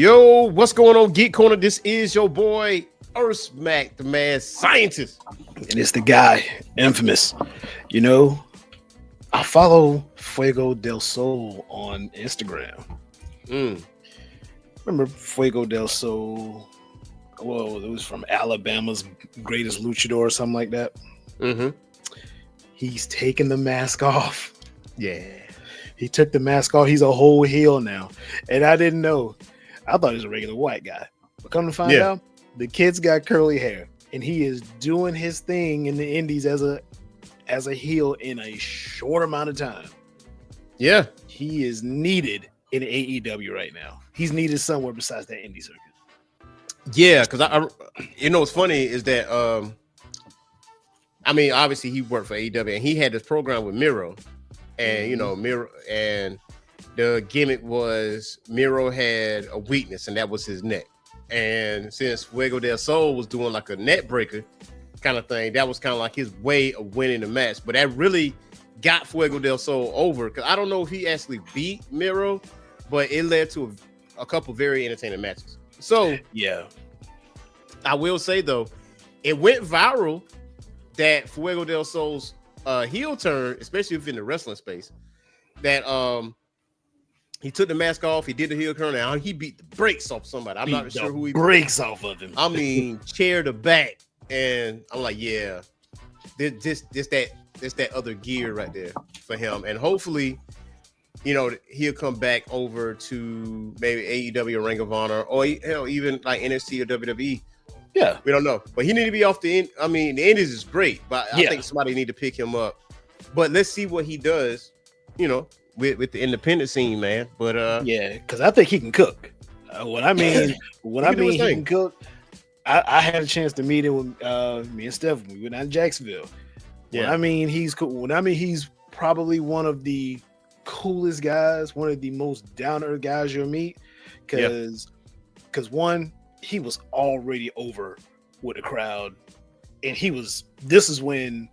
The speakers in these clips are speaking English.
Yo, what's going on, Geek Corner? This is your boy, Earth Mac, the mad scientist. And it's the guy, infamous. You know, I follow Fuego del Sol on Instagram. Remember Fuego del Sol? Well, it was from Alabama's greatest luchador or something like that. He's taking the mask off. Yeah. He took the mask off. He's a whole heel now. And I didn't know. I thought he was a regular white guy. But come to find out, the kid's got curly hair. And he is doing his thing in the indies as a heel in a short amount of time. Yeah. He is needed in AEW right now. He's needed somewhere besides that indie circuit. Yeah, because I you know what's funny is that I mean, obviously he worked for AEW and he had this program with Miro. And you know, Miro, and the gimmick was Miro had a weakness, and that was his neck. And since Fuego del Sol was doing like a net breaker kind of thing, that was kind of like his way of winning the match. But that really got Fuego del Sol over, because I don't know if he actually beat Miro, but it led to a couple very entertaining matches. So yeah, I will say though, it went viral that Fuego del Sol's heel turn, especially within the wrestling space, that he took the mask off, he did the heel turn, and he beat the brakes off somebody. I'm not sure who he breaks off of him. I mean, chair to back, and I'm like, yeah, this that other gear right there for him, and hopefully, you know, he'll come back over to maybe AEW or Ring of Honor, or hell, even like NXT or WWE. Yeah, we don't know, but he need to be off the end. I mean, the Indies is great, but I think somebody need to pick him up. But let's see what he does, you know, with the independent scene, man. But yeah, because I think he can cook. When I mean he can cook, I had a chance to meet him with me and Steph when we went out to Jacksonville. Yeah, when I mean he's cool. When I mean he's probably one of the coolest guys, one of the most down to earth guys you'll meet. Because one, he was already over with the crowd, and this is when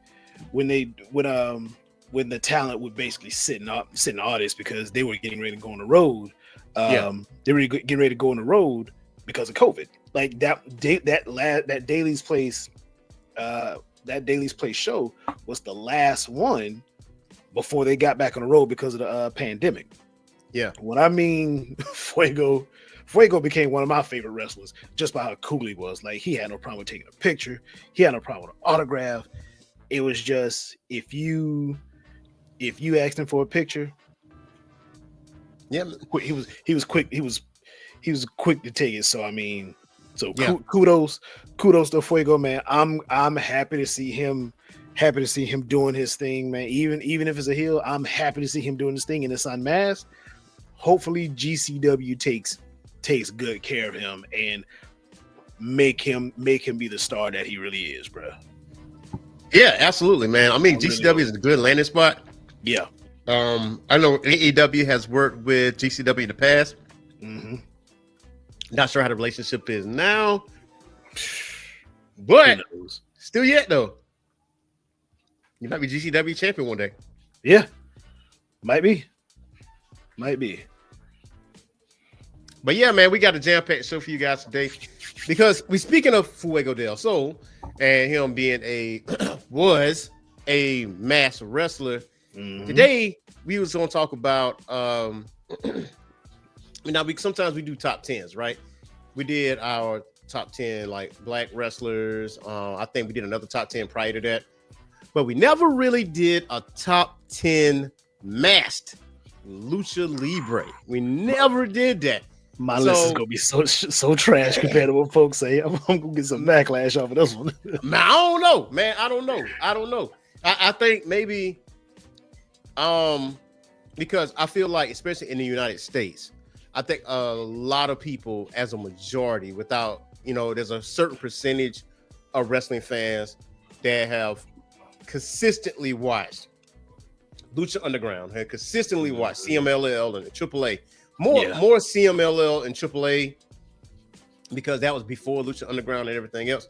the talent would basically sit in the audience because they were getting ready to go on the road. They were getting ready to go on the road because of COVID. Like that Daily's Place show was the last one before they got back on the road because of the pandemic. Yeah. When I mean Fuego became one of my favorite wrestlers just by how cool he was. Like, he had no problem with taking a picture. He had no problem with an autograph. It was just, if you asked him for a picture, he was quick. He was quick to take it. So I mean, kudos to Fuego, man. I'm happy to see him. Happy to see him doing his thing, man. Even if it's a heel, I'm happy to see him doing his thing and it's unmasked. Hopefully, GCW takes good care of him and make him be the star that he really is, bro. Yeah, absolutely, man. I mean, GCW is a good landing spot. Yeah. I know AEW has worked with GCW in the past. Not sure how the relationship is now, but still yet though. You might be GCW champion one day. Yeah, might be. But yeah, man, we got a jam-packed show for you guys today because we speaking of Fuego del Sol and him being was a masked wrestler. Today we was gonna talk about sometimes we do top 10s, right? We did our top 10 like black wrestlers. I think we did another top 10 prior to that, but we never really did a top 10 masked Lucha Libre. We never did that. My list is gonna be so trash compared to what folks say. I'm gonna get some backlash off of this one. Man, I don't know, man. I don't know. I think maybe because I feel like, especially in the United States, I think a lot of people, as a majority, without, you know, there's a certain percentage of wrestling fans that have consistently watched Lucha Underground, have consistently watched CMLL and the AAA. More CMLL and AAA because that was before Lucha Underground and everything else.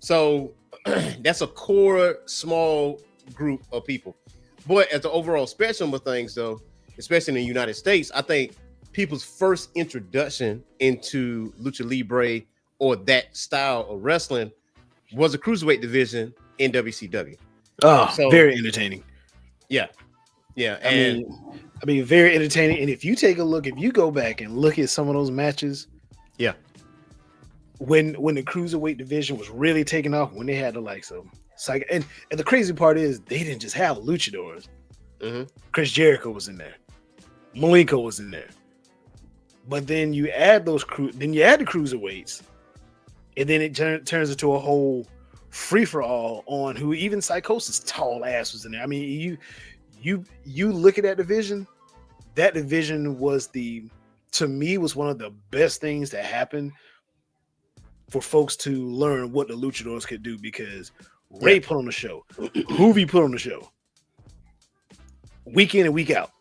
So that's a core small group of people. But as the overall spectrum of things, though, especially in the United States, I think people's first introduction into Lucha Libre or that style of wrestling was a Cruiserweight division in WCW. Oh, so, very entertaining. Yeah. I mean, very entertaining. And if you take a look, if you go back and look at some of those matches, yeah, when the Cruiserweight division was really taking off, when they had the likes of and the crazy part is they didn't just have luchadors. Mm-hmm. Chris Jericho was in there, Malenko was in there, but then you add the cruiserweights, and then it turns into a whole free for all on who even Psychosis tall ass was in there. I mean, you look at that division. That division was to me was one of the best things that happened for folks to learn what the luchadors could do, because Ray put on the show, Hoovy put on the show, week in and week out.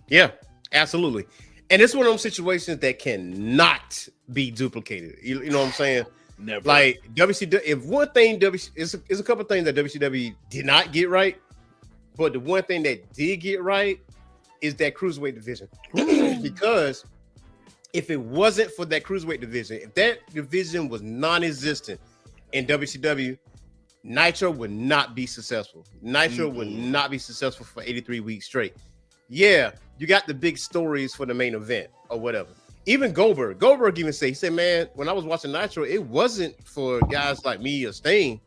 Yeah, absolutely. And it's one of those situations that cannot be duplicated. You know what I'm saying? Never. Like WCW, if one thing is a couple of things that WCW did not get right, but the one thing that did get right is that Cruiserweight division. Because if it wasn't for that Cruiserweight division, if that division was non-existent in WCW, Nitro would not be successful. Nitro would not be successful for 83 weeks straight. Yeah, you got the big stories for the main event or whatever. Even Goldberg even he said, man, when I was watching Nitro, it wasn't for guys like me or Sting.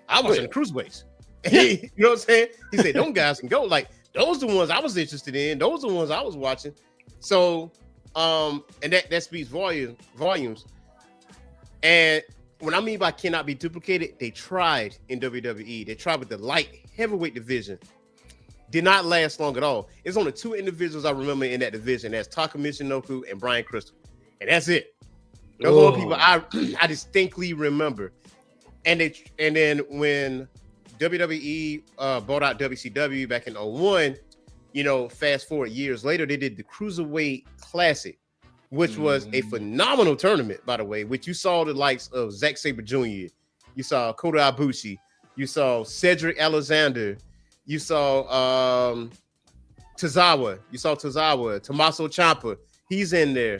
I was watching the Cruiserweights. You know what I'm saying? He said, them guys can go. Like, those are the ones I was interested in. Those are the ones I was watching. So, and that speaks volumes. And what I mean by cannot be duplicated, they tried in WWE. They tried with the light heavyweight division. Did not last long at all. It's only two individuals I remember in that division. That's Taka Michinoku and Bryan Crystal. And that's it. Those are the people I distinctly remember. And then when WWE bought out WCW back in 2001, fast forward years later, they did the Cruiserweight Classic, which was a phenomenal tournament, by the way, which you saw the likes of Zack Sabre Jr., you saw Kota Ibushi, you saw Cedric Alexander, you saw Tozawa, Tommaso Ciampa, he's in there.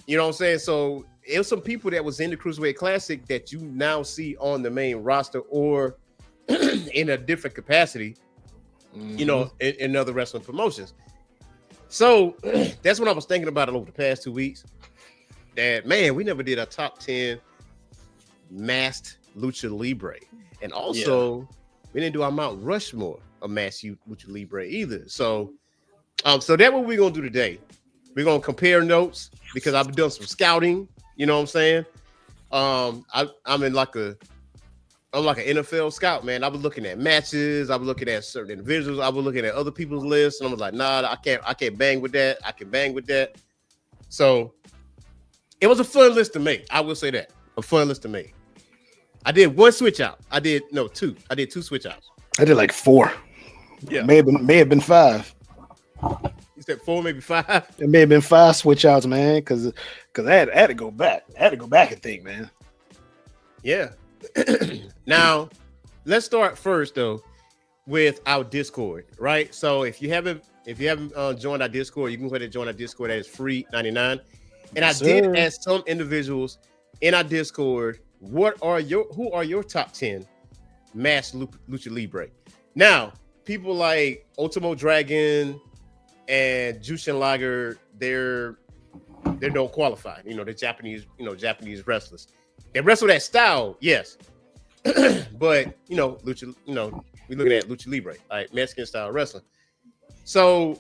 You know what I'm saying? So it was some people that was in the Cruiserweight Classic that you now see on the main roster or in a different capacity, in other wrestling promotions. So that's what I was thinking about it over the past 2 weeks. That, man, we never did our top 10 masked Lucha Libre. And also, we didn't do our Mount Rushmore of masked Lucha Libre either. So that's what we're going to do today. We're going to compare notes because I've done some scouting. You know what I'm saying? I'm like an NFL scout, man. I was looking at matches. I was looking at certain individuals. I was looking at other people's lists, and I was like, nah, I can't bang with that. I can bang with that. So it was a fun list to make. I will say that. A fun list to make. I did one switch out. Two. I did two switch outs. I did like 4. Yeah. May have been 5. You said 4, maybe 5? It may have been 5 switch outs, man, because I had to go back. I had to go back and think, man. Yeah. Now, let's start first though with our Discord, right? So if you haven't joined our Discord, you can go ahead and join our Discord. That is free 99. And I did ask some individuals in our Discord, who are your top 10 masked Lucha Libre? Now, people like Ultimo Dragon and Jushin Liger, they don't qualify. They're Japanese wrestlers. They wrestle that style, yes. But Lucha, we looking at Lucha Libre, like Mexican style wrestling. So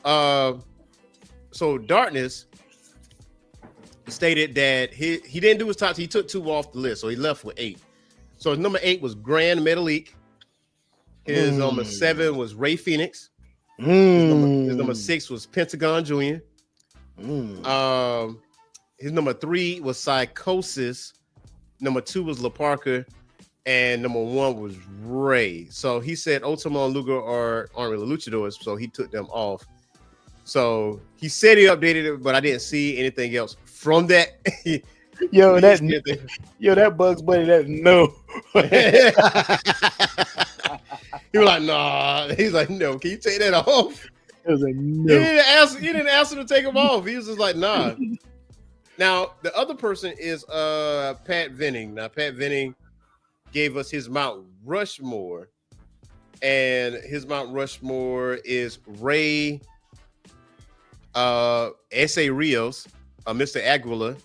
Darkness stated that he didn't do his top. He took 2 off the list, so he left with 8. So his number 8 was Grand Metalik. His number 7 was Ray Phoenix. His number 6 was Pentagon Jr. His number 3 was Psychosis. Number 2 was La Parker, and number 1 was Ray. So he said Ultimo and Luger aren't really luchadors, so he took them off. So he said he updated it, but I didn't see anything else from that. That Bugs Bunny, that no. He was like, nah. He's like, no. Can you take that off? was a no. He didn't ask him to take him off. He was just like, nah. Now, the other person is Pat Venning. Now, Pat Venning gave us his Mount Rushmore. And his Mount Rushmore is Ray, S.A. Rios, Mr. Aguila,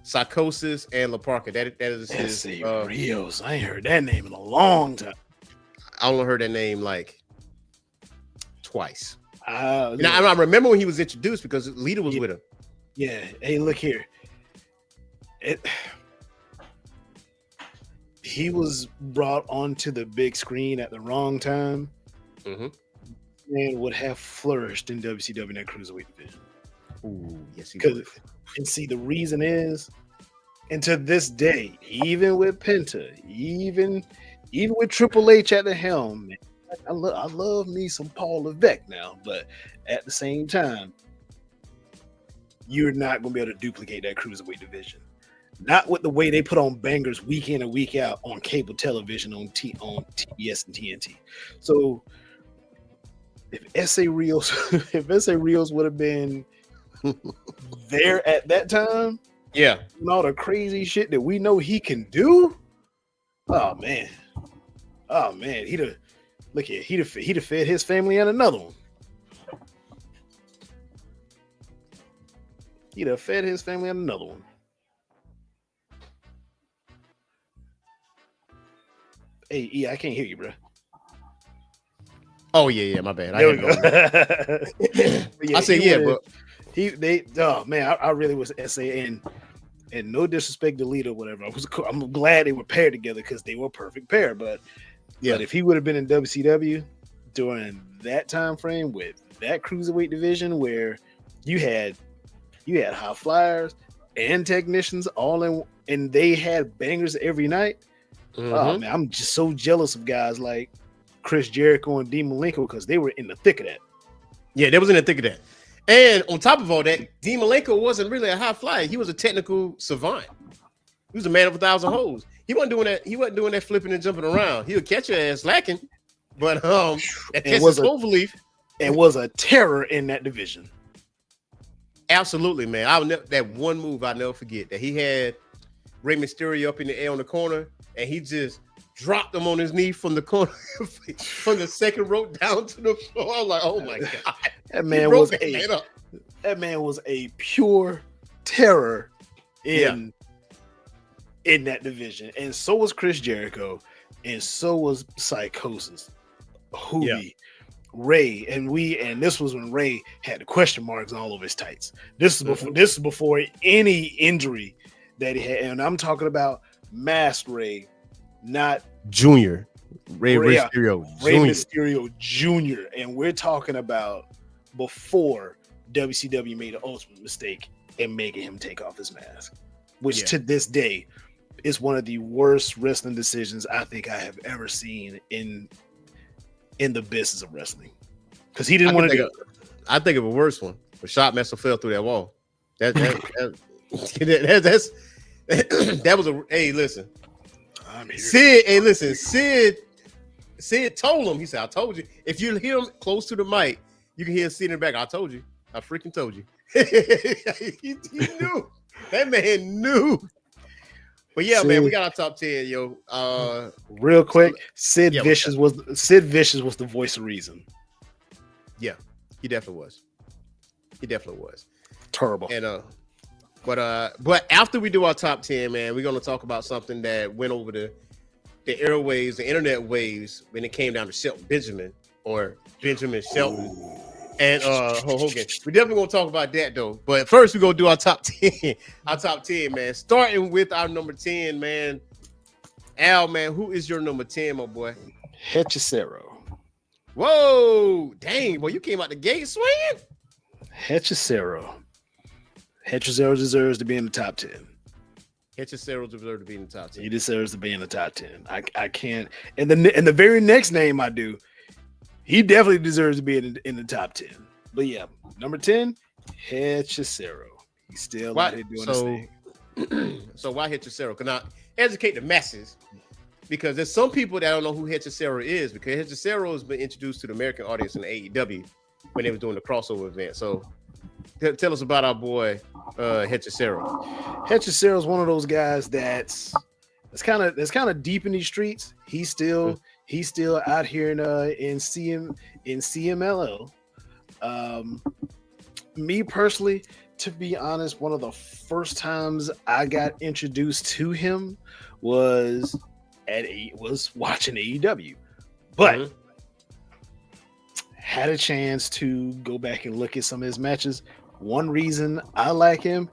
Psychosis, and La Parka. That is his. S.A. Rios. I ain't heard that name in a long time. I only heard that name like twice. Yeah. I remember when he was introduced because Lita was with him. Yeah. Hey, look here. He was brought onto the big screen at the wrong time. Mm-hmm. And would have flourished in WCW in that Cruiserweight division. Ooh, yes, he would. And see, the reason is, and to this day, even with Penta, even with Triple H at the helm, man, I love me some Paul Levesque now, but at the same time, you're not going to be able to duplicate that Cruiserweight division. Not with the way they put on bangers week in and week out on cable television, on TBS and TNT. So if S.A. Rios would have been there at that time, yeah, and all the crazy shit that we know he can do, oh man, he'd have fed his family and another one. He'd have fed his family and another one. Hey, E, I can't hear you, bro. Oh yeah, my bad. There we go. I said yeah, but I really was SA and no disrespect to Lita or whatever. I'm glad they were paired together because they were a perfect pair. But if he would have been in WCW during that time frame with that Cruiserweight division where you had high flyers and technicians all in, and they had bangers every night. Mm-hmm. Oh man, I'm just so jealous of guys like Chris Jericho and Dean Malenko because they were in the thick of that. Yeah, they was in the thick of that. And on top of all that, Dean Malenko wasn't really a high flyer. He was a technical savant. He was a man of 1,000 holes. He wasn't doing that. He wasn't doing that flipping and jumping around. He would catch your ass lacking, but that Texas Cloverleaf and was a terror in that division. Absolutely, man. That one move I'll never forget that he had Rey Mysterio up in the air on the corner, and he just dropped him on his knee from the corner, from the second rope down to the floor. I'm like, oh my god, that man was a pure terror in that division, and so was Chris Jericho, and so was Psychosis, Hoobie, Ray, and this was when Ray had the question marks all over his tights. This is before any injury that he had, and I'm talking about Masked Ray, not Junior. Ray Mysterio Jr. And we're talking about before WCW made an ultimate mistake in making him take off his mask, which to this day is one of the worst wrestling decisions I think I have ever seen in the business of wrestling. Because he didn't want to do it. I think of a worse one. The Shotmaster fell through that wall. That was a listen. Sid told him, he said, I told you. If you hear him close to the mic, you can hear Sid in the back. I told you. I freaking told you. he knew. That man knew. But yeah, man, we got our top 10, yo. Real quick, Sid Vicious was the voice of reason. Yeah, he definitely was. Terrible. And but after we do our top 10, man, we're gonna talk about something that went over the airwaves, the internet waves, when it came down to Shelton Benjamin or Benjamin Shelton. Ooh. And Hogan. We definitely gonna talk about that though. But first, we're gonna do our top 10. Our top 10, man. Starting with our number 10, man. Al, man, who is your number 10, my boy? Hechicero. Whoa, dang, boy, you came out the gate swinging. Hechicero deserves to be in the top 10. Hechicero deserves to be in the top 10. He deserves to be in the top 10. I can't. And the very next name I do, he definitely deserves to be in the top 10. But yeah, number 10, Hechicero. He's still out here doing his thing. So why Hechicero? Can I educate the masses? Because there's some people that don't know who Hechicero is, because Hechicero has been introduced to the American audience in AEW when they was doing the crossover event. So tell us about our boy Hechicero. Hechicero is one of those guys that's kind of deep in these streets. He's still out here in CMLL. Me personally, to be honest, one of the first times I got introduced to him was watching AEW, but had a chance to go back and look at some of his matches. One reason I like him,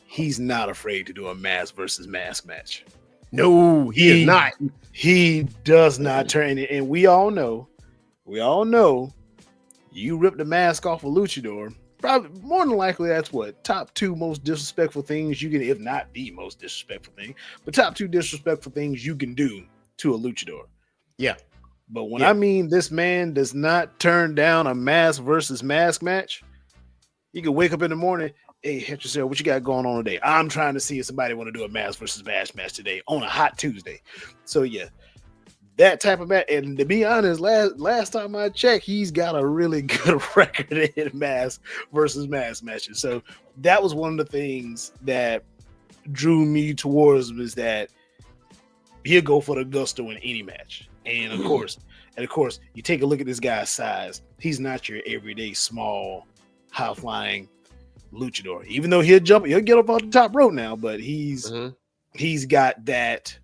he's not afraid to do a mask versus mask match. No, he is not. He does not turn it. And we all know, you rip the mask off a luchador, probably more than likely that's what top 2 most disrespectful things you can, if not the most disrespectful thing, but top 2 disrespectful things you can do to a luchador. Yeah. But when I mean this man does not turn down a mask versus mask match, you can wake up in the morning, hey, Hechicero, what you got going on today? I'm trying to see if somebody want to do a mask versus mask match today on a hot Tuesday. So yeah, that type of match. And to be honest, last time I checked, he's got a really good record in mask versus mask matches. So that was one of the things that drew me towards him, is that he'll go for the gusto in any match. And of course, you take a look at this guy's size. He's not your everyday small, high flying luchador. Even though he'll get up on the top rope now, but he's got that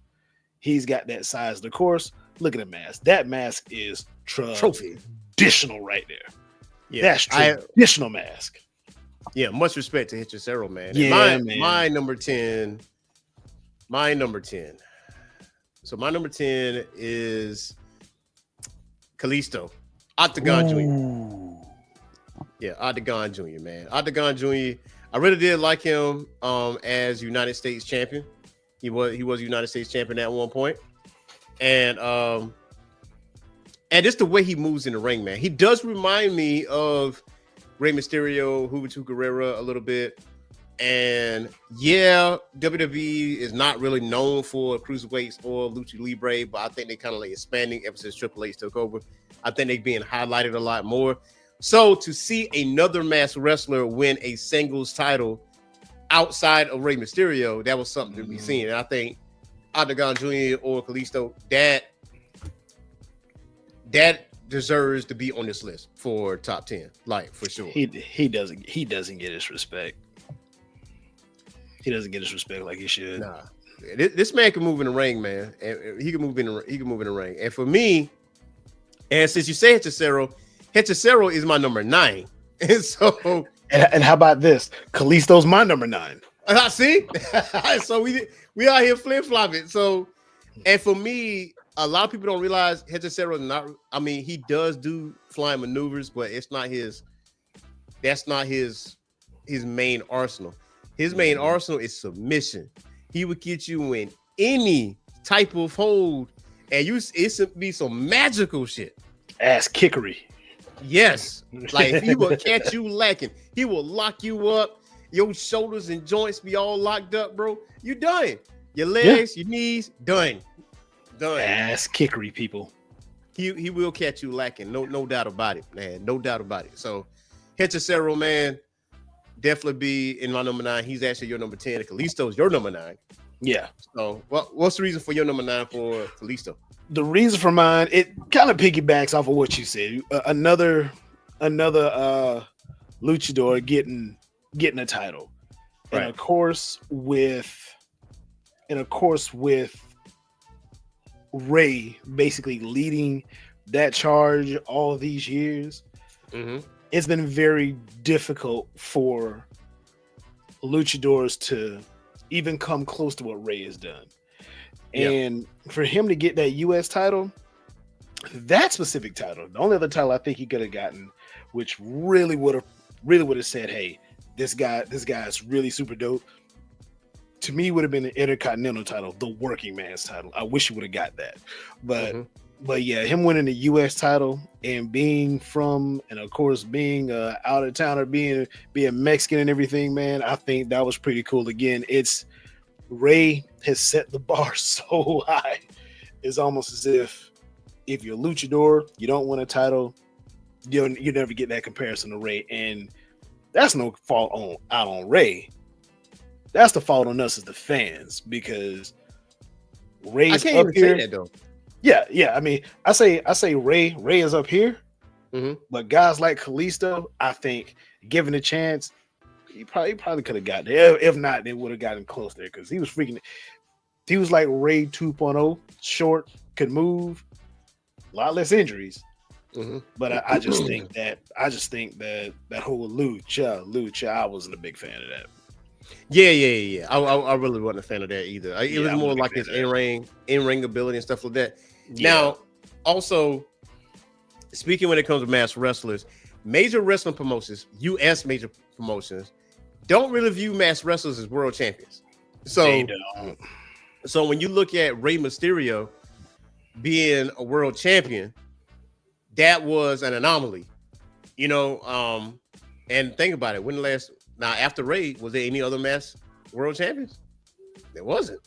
size. Of course, look at the mask. That mask is traditional right there. Yeah, that's traditional mask. Yeah, much respect to Hechicero, man. Yeah, man. My number 10. So my number 10 is Kalisto, Octagon Jr. Yeah, Octagon Jr., man. Octagon Jr. I really did like him as United States champion. He was United States champion at one point. And just the way he moves in the ring, man. He does remind me of Rey Mysterio, Juventud Guerrera a little bit. And yeah, WWE is not really known for cruiserweights or Lucha Libre, but I think they kind of like expanding ever since Triple H took over. I think they're being highlighted a lot more. So to see another masked wrestler win a singles title outside of Rey Mysterio, that was something to be seen. And I think Octagon Jr. or Kalisto, that deserves to be on this list for top 10, like for sure. He doesn't get his respect. He doesn't get his respect like he should. Nah, this man can move in the ring, man. And he can move in the ring. And for me, and since you say Hechicero is my number 9. And so, and how about this? Kalisto's my number 9. See, so we out here flip flopping. So, and for me, a lot of people don't realize Hechicero is not. I mean, he does do flying maneuvers, but it's not his. That's not his main arsenal. His main arsenal is submission. He would get you in any type of hold, and it be some magical shit. Ass kickery. Yes, like he will catch you lacking. He will lock you up. Your shoulders and joints be all locked up, bro. You done. Your legs, your knees, done. Ass kickery, people. He will catch you lacking. No doubt about it, man. No doubt about it. So, Hechicero, man, definitely be in my number 9. He's actually your number 10. Kalisto's your number 9. Yeah. So, what's the reason for your number 9 for Kalisto? The reason for mine, it kind of piggybacks off of what you said. Another luchador getting a title, right. And of course with Ray basically leading that charge all of these years. It's been very difficult for luchadors to even come close to what Ray has done. And for him to get that U.S. title, that specific title, the only other title I think he could have gotten, which really would have said, hey, this guy's really super dope, to me would have been the Intercontinental title, the working man's title. I wish he would have got that. But yeah, him winning the U.S. title and being of course being out of towner, being Mexican and everything, man, I think that was pretty cool. Again, Ray has set the bar so high. It's almost as if you're a luchador, you don't win a title, you never get that comparison to Ray, and that's no fault on Ray. That's the fault on us as the fans, because Ray's I can't up even here. say that though. Yeah. I mean, I say Ray is up here, but guys like Kalisto, I think, given a chance, he probably could have got there. If not, they would have gotten close there, because he was freaking. He was like Ray 2.0, short, could move, a lot less injuries. But I just think that whole Lucha, I wasn't a big fan of that. Yeah. I really wasn't a fan of that either. It was more like his in-ring ability and stuff like that. Yeah. Now, also, speaking when it comes to masked wrestlers, major wrestling promotions, U.S. major promotions, don't really view masked wrestlers as world champions. So they don't. So when you look at Rey Mysterio being a world champion, that was an anomaly, and think about it. Now after Rey, was there any other masked world champions? There wasn't.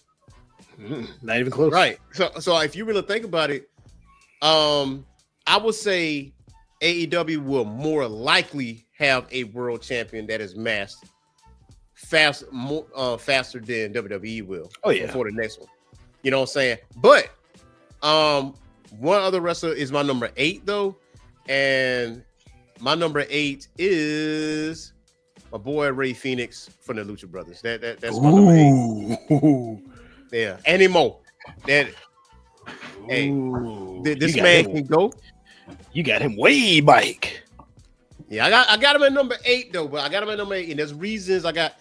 Not even close. Right. So if you really think about it, I would say AEW will more likely have a world champion that is masked faster than WWE will. Oh yeah, for the next one. You know what I'm saying? But one other wrestler is my number 8 though, and my number 8 is my boy Rey Fenix from the Lucha Brothers. That's my number 8. Yeah, anymore. This man can go. You got him way back. Yeah, I got him at number 8 though, but I got him at number 8, and there's reasons I got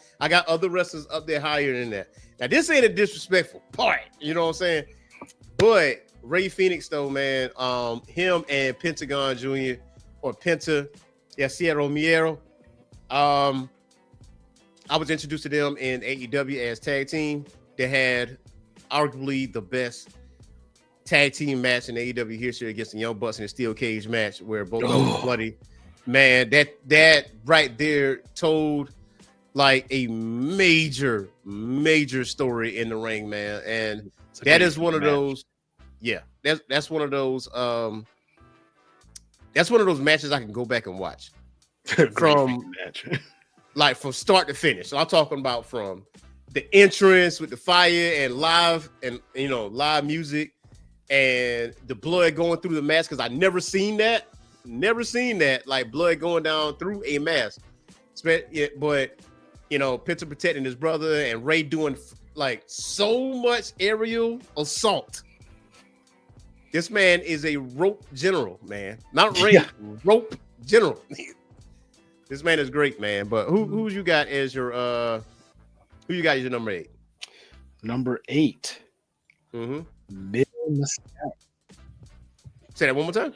other wrestlers up there higher than that. Now, this ain't a disrespectful part, you know what I'm saying? But Rey Fenix, though, man, him and Pentagon Jr. or Penta, Sierra Romero, I was introduced to them in AEW as tag team. They had arguably the best tag team match in AEW history against the Young Bucks in a steel cage match where both of them were bloody. Man, that right there told like a major story in the ring, man. And that is one of those, that's one of those matches I can go back and watch from like from start to finish. So I'm talking about from the entrance with the fire and live music and the blood going through the mask, because I never seen that like blood going down through a mask. But Penta protecting his brother and Rey doing like so much aerial assault. This man is a rope general, man. Not Rey, rope general. This man is great, man. But who you got as your number 8? Number 8. Mil Mascaras. Say that one more time.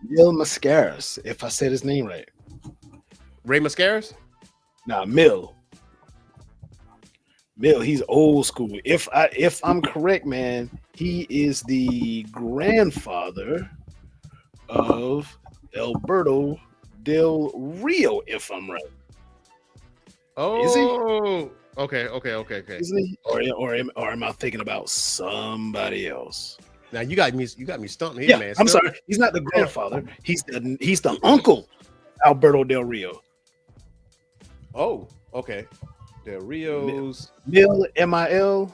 Mil Mascaras, if I said his name right. Rey Mascaras? Nah, Mil, he's old school. If I'm correct, man, he is the grandfather of Alberto Del Rio, if I'm right. Oh, is he? Okay. Isn't he? Or am I thinking about somebody else? Now you got me stumped here, man. I'm sorry. He's not the grandfather. He's the uncle, Alberto Del Rio. Oh, okay. Del Rio's Mil MIL.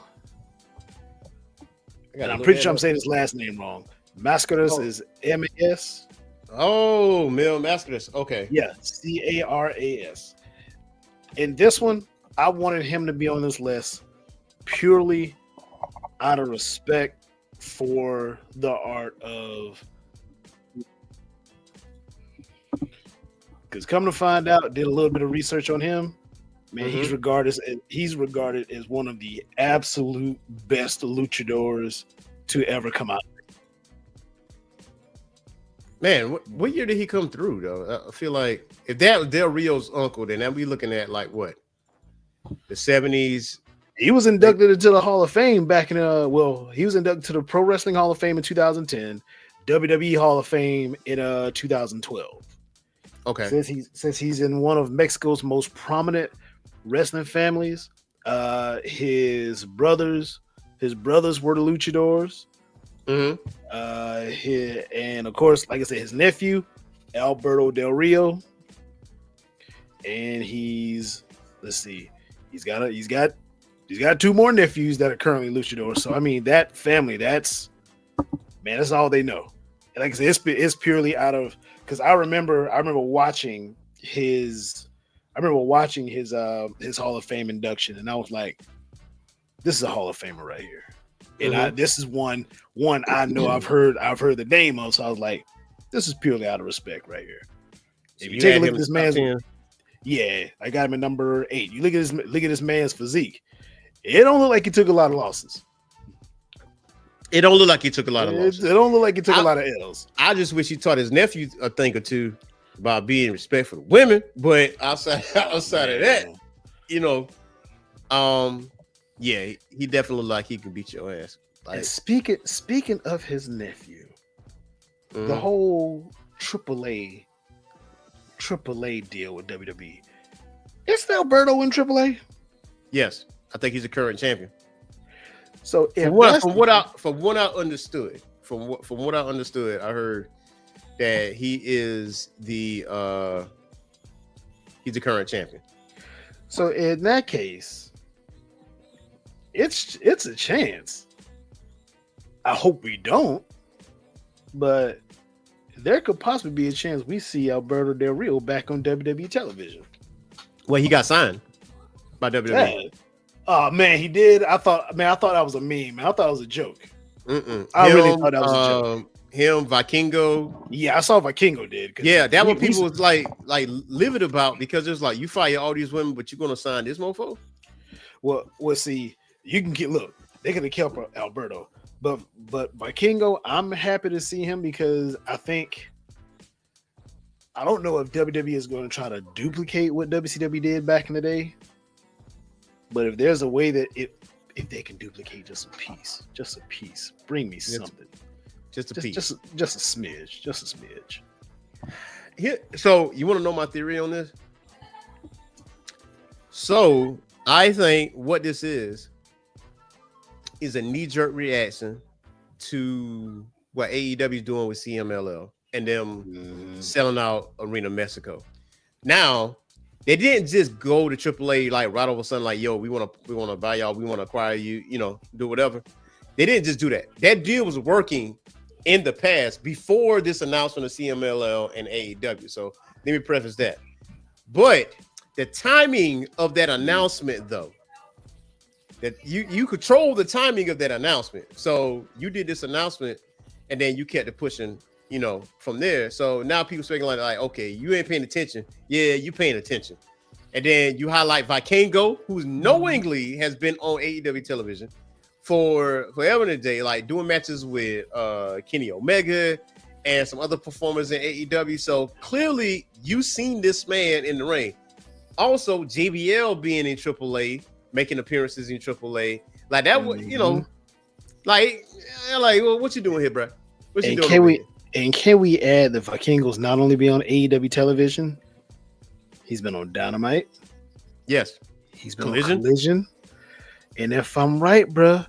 And I'm pretty sure I'm saying his last name wrong. Mascaras is MAS. Oh, Mil Mascaras. Okay. Yeah, CARAS. And this one, I wanted him to be on this list purely out of respect for the art of. Because come to find out, did a little bit of research on him. Man, he's regarded as one of the absolute best luchadors to ever come out. Man, what year did he come through though? I feel like if that was Del Rio's uncle, then I'd be looking at like what, the 70s. He was inducted into the Hall of Fame back in he was inducted to the Pro Wrestling Hall of Fame in 2010, WWE Hall of Fame in 2012. Okay. Since he's in one of Mexico's most prominent wrestling families, his brothers were the luchadors. And of course, like I said, his nephew Alberto Del Rio, and he's got 2 more nephews that are currently luchadors. So I mean, that family, that's all they know. And like I said, it's purely out of, because I remember watching his Hall of Fame induction, and I was like, this is a Hall of Famer right here. And this is one I know I've heard the name of, so I was like, this is purely out of respect right here. If you take a look at this man's, I got him at number 8. You look at this man's physique. It don't look like he took a lot of losses. It don't look like he took a lot of losses. It don't look like he took a lot of L's. I just wish he taught his nephew a thing or two about being respectful to women. But outside of that, you know, he definitely looked like he could beat your ass. Like, and speaking of his nephew, the whole AAA deal with WWE, is Alberto in AAA? Yes, I think he's a current champion. So from what I understood, I heard that he's the current champion. So in that case, it's a chance. I hope we don't, but there could possibly be a chance we see Alberto Del Rio back on WWE television. Well, he got signed by WWE. Yeah. Oh man, he did. I thought that was a meme. Man. I thought it was a joke. I really thought that was a joke. Him, Vikingo. Yeah, I saw Vikingo did. Yeah, that what people was like livid about, because it's like, you fire all these women, but you're gonna sign this mofo. Well, see, you can they could have kept Alberto, but Vikingo, I'm happy to see him, because I don't know if WWE is going to try to duplicate what WCW did back in the day. But if there's a way that if they can duplicate just a piece, bring me something. Just a smidge. Here, so you want to know my theory on this? So I think what this is a knee-jerk reaction to what AEW is doing with CMLL and them selling out Arena Mexico. Now, they didn't just go to AAA like right over sudden, like, yo, we want to buy y'all, we want to acquire you, do whatever. They didn't just do that. That deal was working in the past before this announcement of CMLL and AEW. So let me preface that. But the timing of that announcement, though, that you control the timing of that announcement. So you did this announcement, and then you kept it pushing, from there. So now people speaking like, okay, you ain't paying attention. Yeah, you paying attention. And then you highlight Vikingo, who's knowingly has been on AEW television for forever and a day, like doing matches with Kenny Omega and some other performers in AEW. So clearly you seen this man in the ring. Also, JBL being in AAA, making appearances in AAA. Like that would, like, well, what you doing here, bro? What you doing? Can we add that Vikingos not only be on AEW television, he's been on Dynamite. Yes. He's been on Collision. And if I'm right, bro,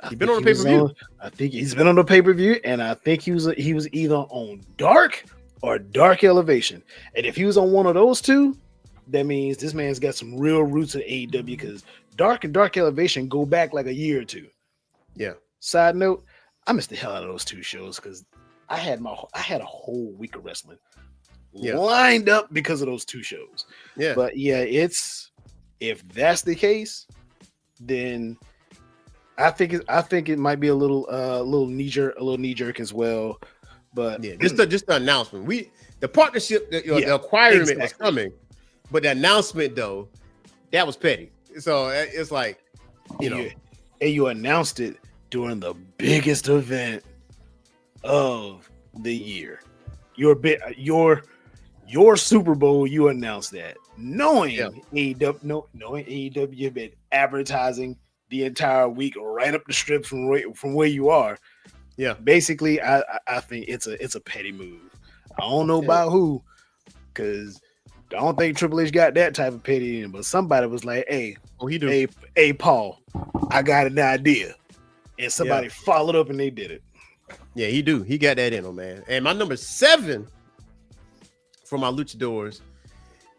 he's been on the pay-per-view. I think he's been on the pay-per-view, and I think he was either on Dark or Dark Elevation. And if he was on one of those two, that means this man's got some real roots in AEW, because Dark and Dark Elevation go back like a year or two. Yeah. Side note, I missed the hell out of those two shows, because I had a whole week of wrestling lined up because of those two shows. Yeah. But yeah, if that's the case, then I think it might be a little knee jerk as well. But yeah, just the announcement. The partnership, the acquirement was coming, but the announcement though, that was petty. So it's like, and you announced it during the biggest event of the year. Your Super Bowl, you announced that, knowing AEW have been advertising the entire week right up the strip from where you are. Yeah, basically, I think it's a petty move. I don't know about who, because I don't think Triple H got that type of petty in, but somebody was like, "Hey, he do. Hey, Paul, I got an idea," and somebody followed up and they did it. Yeah, he do. He got that in him, man. And my number 7 for my luchadors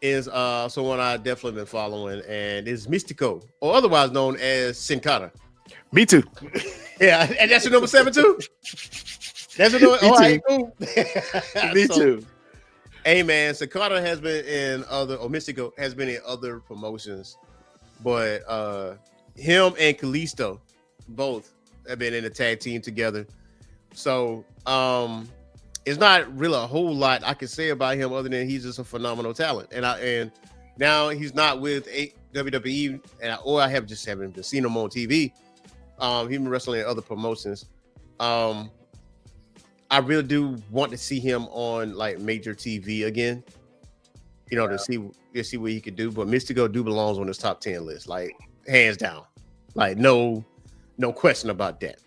is someone I definitely been following, and is Mystico, or otherwise known as Sin Cara. Me too. Yeah, and that's your number 7 too. That's your number. All right, cool. Me too. Hey man, Sin Cara has been in Mystico has been in other promotions, but him and Kalisto both have been in a tag team together. So it's not really a whole lot I can say about him other than he's just a phenomenal talent. And now he's not with WWE, or I haven't seen him on TV. He's been wrestling in other promotions. I really do want to see him on like major TV again, to see what he could do. But Mystico do belongs on his top 10 list, like hands down, like no question about that.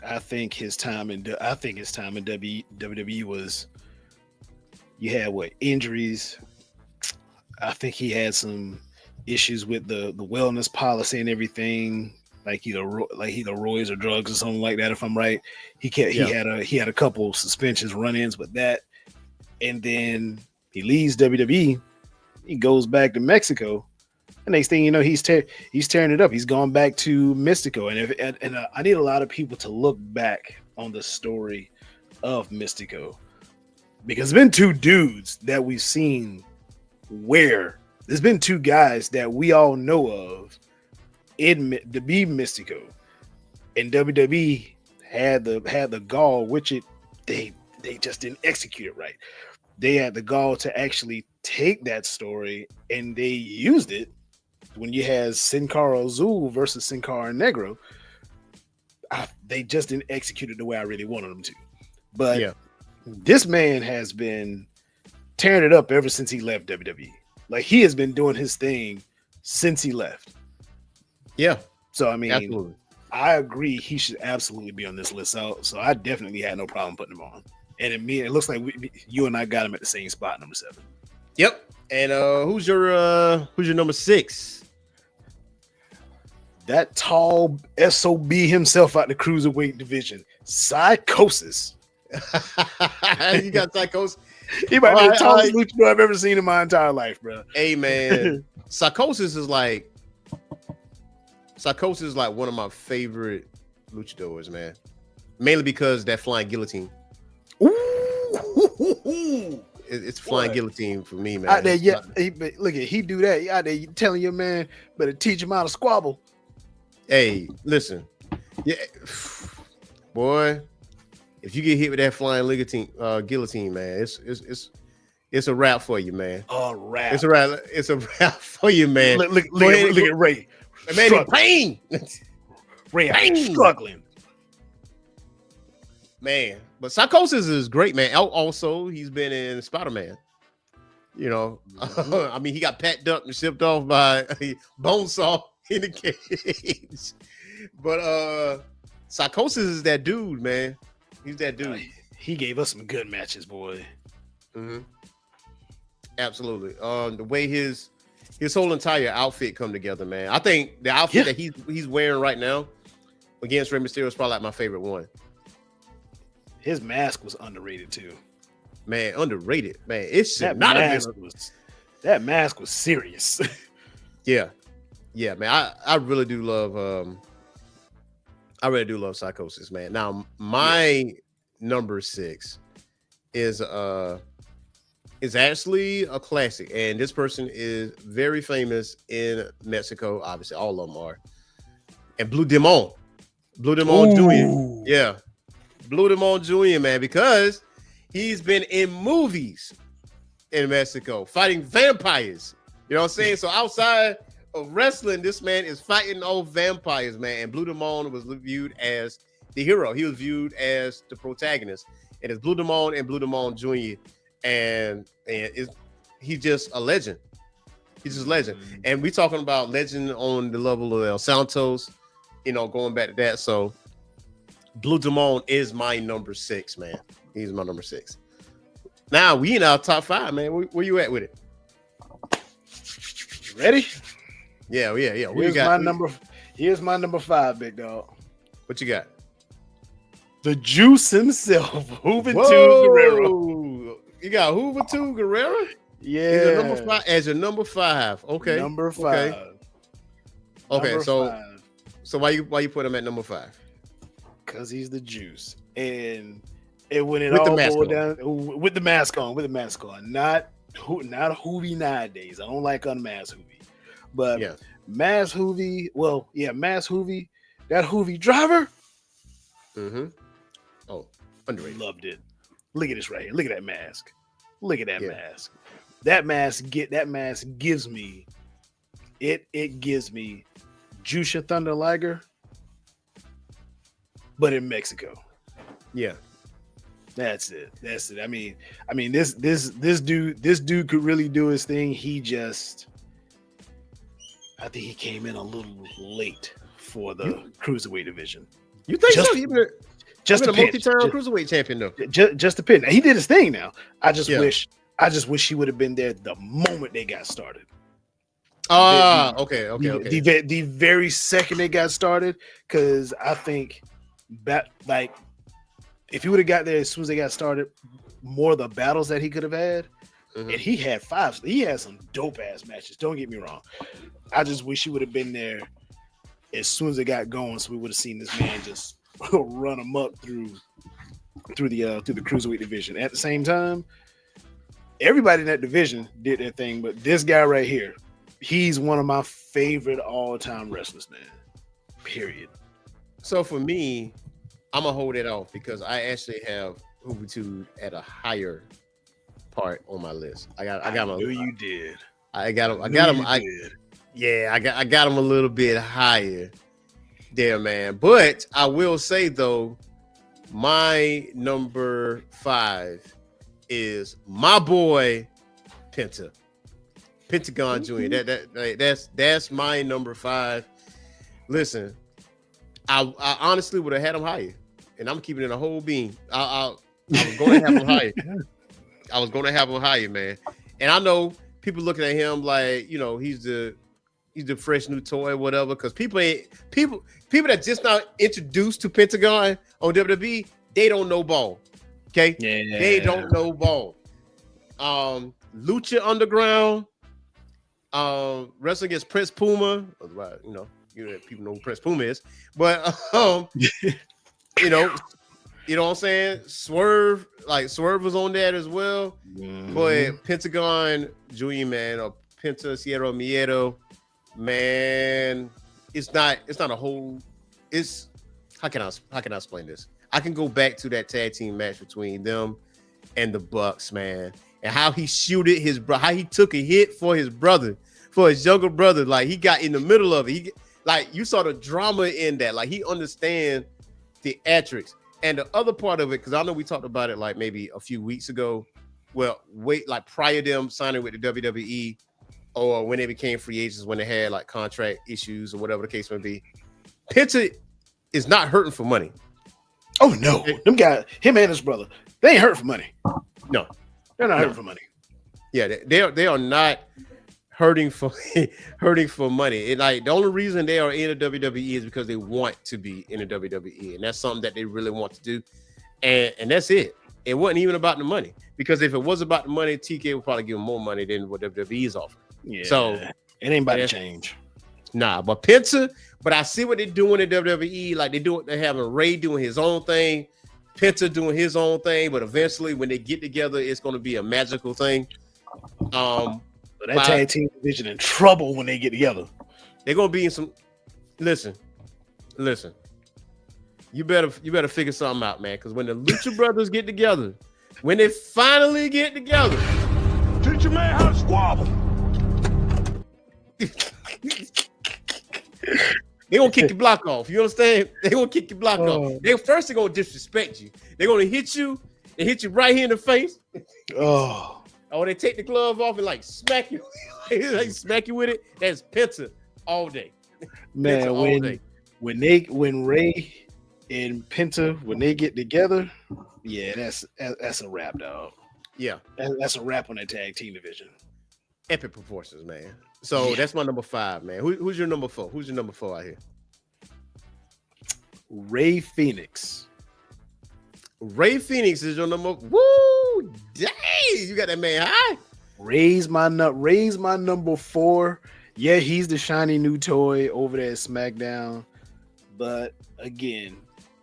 I think his time in WWE was, you had injuries. I think he had some issues with the wellness policy and everything. Like either roids or drugs or something like that. If I'm right, he had a couple suspensions, run-ins with that, and then he leaves WWE. He goes back to Mexico, and next thing you know, he's tearing it up. He's gone back to Mystico, and I need a lot of people to look back on the story of Mystico, because there's been two dudes that we've seen where there's been two guys that we all know of to be Mystico, and WWE had the gall, which they just didn't execute it right. They had the gall to actually take that story, and they used it when you had Sin Cara Azul versus Sin Cara Negro. They just didn't execute it the way I really wanted them to. But this man has been tearing it up ever since he left WWE. Like, he has been doing his thing since he left. Yeah. So I mean, absolutely. I agree. He should absolutely be on this list. So I definitely had no problem putting him on. And it looks like you and I got him at the same spot, number 7. Yep. And who's your number 6? That tall SOB himself out the Cruiserweight division, Psychosis. You got Psychosis. He might be the tallest luchador I've ever seen in my entire life, bro. Hey man, Psychosis is like one of my favorite luchadors, man. Mainly because that flying guillotine. Ooh. It's flying guillotine for me, man. Out there, look at he do that. Out there, telling your man better teach him how to squabble. Hey, listen, boy, if you get hit with that flying guillotine, man, it's a wrap for you, man. A wrap. It's a wrap for you, man. Look at Ray. Man, in pain. Ray, I'm struggling. Man, but Psychosis is great, man. Also, he's been in Spider-Man. I mean, he got packed up and shipped off by Bonesaw in the cage. But Psychosis is that dude, man. He's that dude. He gave us some good matches, boy. Mm-hmm. Absolutely. The way his whole entire outfit come together, man. I think the outfit that he's wearing right now against Rey Mysterio is probably like my favorite one. His mask was underrated too. Man, underrated. Man, it should not have been. That mask was serious. Yeah, man. I really do love. I really do love Psychosis, man. Now, my number 6 is actually a classic, and this person is very famous in Mexico. Obviously, all of them are. And Blue Demon Jr. Yeah, Blue Demon Jr. Man, because he's been in movies in Mexico fighting vampires. You know what I'm saying? So outside of wrestling, this man is fighting old vampires, man. And Blue Demon was viewed as the hero. He was viewed as the protagonist. And it's Blue Demon and Blue Demon Jr. And he's just a legend. He's just a legend. Mm-hmm. And we talking about legend on the level of El Santos, going back to that. So Blue Demon is my number 6, man. He's my number 6. Now we in our top 5, man. Where you at with it? Ready? Yeah. Here's my number 5, big dog. What you got? The Juice himself, Juventud Guerrero. You got Hoover too, Guerrero. Yeah, he's a number 5 as your number 5. Okay, number 5. Okay, number so 5. so why you put him at number 5? Because he's the juice, and when it With the all mask boiled on. down with the mask on, not Hoovy nowadays. I don't like unmasked Hoovy, but Yeah. masked Hoovy. Well, yeah, masked Hoovy. That Hoovy driver. Mm-hmm. Oh, underrated. Loved it. Look at this right here. Look at that mask. Look at that Yeah. mask. That mask gives me it gives me Jusha Thunder Liger, but in Mexico. Yeah. That's it. I mean this dude could really do his thing. I think he came in a little late for the Cruiserweight division. You think Just- so? You've been a multi-time cruiserweight champion though. Just a pin. He did his thing now. I just Yeah. wish he would have been there the moment they got started. Okay. The very second they got started, because I think if he would have got there as soon as they got started, more of the battles that he could have had, Mhm. and he had 5. He had some dope ass matches. Don't get me wrong. I just wish he would have been there as soon as they got going, so we would have seen this man just run amok through the Cruiserweight division. At the same time, everybody in that division did their thing, but this guy right here, he's one of my favorite all-time wrestlers, man. Period. So for me, I'm gonna hold it off because I actually have Hubitude at a higher part on my list. I got him. You did. I got him. I got him. I got him a little bit higher there, man. But I will say though, my number 5 is my boy Pentagon Jr. That's my number 5. Listen, I honestly would have had him higher, and I'm keeping it a whole bean. I was going to have him higher. I was going to have him higher, man. And I know people looking at him like, you know, he's the fresh new toy, whatever. Because people that just now introduced to Pentagon on WWE, they don't know ball. Okay, Yeah. they don't know ball. Lucha Underground, wrestling against Prince Puma. You know people know who Prince Puma is, but you know what I'm saying. Swerve was on that as well. Mm-hmm. But Pentagon Junior, man, or Penta Sierra Miedo, man, it's not a whole. It's how can I explain this? I can go back to that tag team match between them and the Bucks, man, and how he shielded his brother, how he took a hit for his brother, for his younger brother. Like he got in the middle of it. Like you saw the drama in that. Like he understands the theatrics. And the other part of it, because I know we talked about it like maybe a few weeks ago. Well, like prior to them signing with the WWE, or when they became free agents, when they had like contract issues or whatever the case may be. Penta is not hurting for money. Oh no, them guys, him and his brother, they ain't hurting for money. No, they're not hurting for money. Yeah, they are not hurting for money. And like the only reason they are in the WWE is because they want to be in the WWE, and that's something that they really want to do. And that's it. It wasn't even about the money, because if it was about the money, TK would probably give them more money than what WWE is offering. Yeah, so it ain't about to change. Nah, but Penta. But I see what they're doing in WWE. Like they're having Ray doing his own thing, Penta doing his own thing. But eventually, when they get together, it's going to be a magical thing. But that tag team division in trouble when they get together. They're going to be in some. Listen. You better figure something out, man. Because when the Lucha Brothers get together, when they finally get together, teach a man how to squabble. They're gonna kick your block off. You understand? They're gonna kick your block off. They're gonna disrespect you. They're gonna hit you and hit you right here in the face. Oh, or they take the glove off and like smack you, like smack you with it. That's Penta all day. Man, when Ray and Penta, when they get together, yeah, that's a wrap, dog. Yeah, that's a wrap on that tag team division. Epic proportions, man. So that's my number 5, man. Who's your number 4? Who's your number 4 out here? Ray Phoenix. Ray Phoenix is your number. Woo! Ooh, dang, you got that man high. Raise my number 4. Yeah, he's the shiny new toy over there at SmackDown. But again,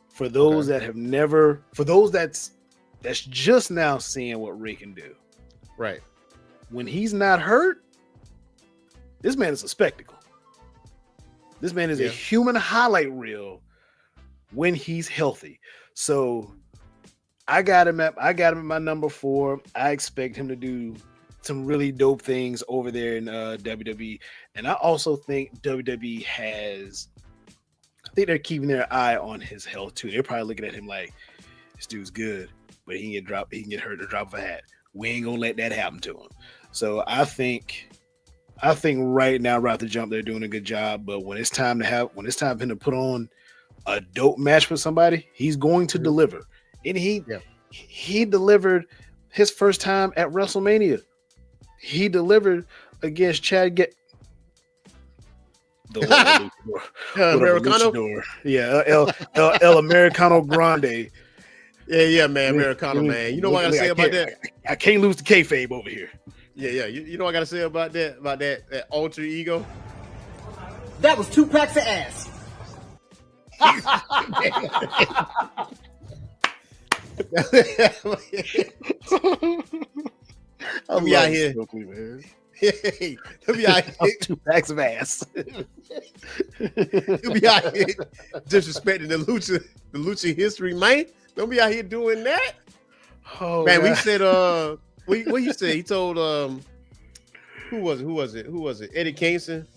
for those that have never, for those that's just now seeing what Ray can do. Right. When he's not hurt, this man is a spectacle. This man is a human highlight reel when he's healthy. So I got him at my number 4. I expect him to do some really dope things over there in WWE. And I also think WWE has, I think they're keeping their eye on his health too. They're probably looking at him like, this dude's good, but he can get hurt in the drop of a hat. We ain't gonna let that happen to him. So I think right now, right off the jump, they're doing a good job. But when it's time for him to put on a dope match with somebody, he's going to deliver. And he delivered his first time at WrestleMania. He delivered against Chad Americano. Yeah, El Americano Grande. Yeah, man, Americano, man. You know what I gotta say about that? I can't lose the kayfabe over here. Yeah. You know what I gotta say about that alter ego? That was 2 packs of ass. Let me out here. Man. Hey, let me out here. 2 packs of ass. He'll be out here disrespecting the Lucha history, man. Don't be out here doing that. Oh man, God. we said what you said? He told who was it? Eddie Kingston,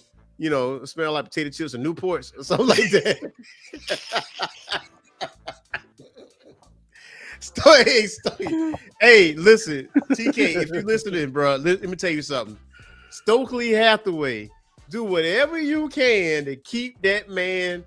smell like potato chips and Newports or something like that. Hey, listen, TK, if you're listening, bro, let me tell you something. Stokely Hathaway, do whatever you can to keep that man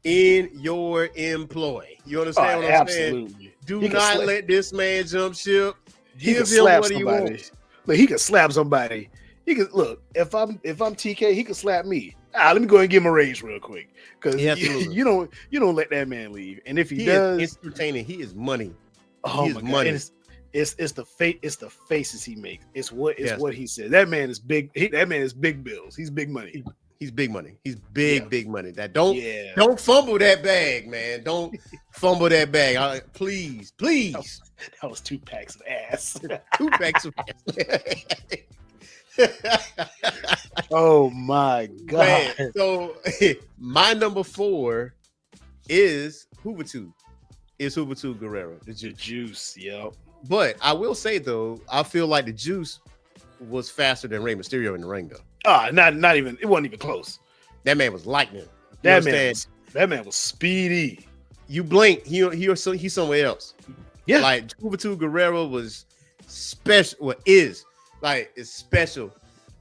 in your employ. You understand what I'm saying? Do not let this man jump ship. Give him what he wants. Look, he can slap somebody. He can look. If I'm TK, he can slap me. Let me go and give him a raise real quick because you don't let that man leave. And if he does, is entertaining. He is money. Oh my God. And it's the faces he makes. It's what he said. That man is big. That man is big bills. He's big money. He's big money. He's big money. That don't fumble that bag, man. Don't fumble that bag. Please. That was 2 packs of ass. 2 packs of ass. Oh my God. Man, so my number 4 is Juventud. Is Juventud Guerrero. The juice. Yep. But I will say though, I feel like the juice was faster than Rey Mysterio in the ring though. Not even. It wasn't even close. That man was lightning. That man was speedy. You blink, he's somewhere else. Yeah, like Juventud Guerrero was special. Well, it's special,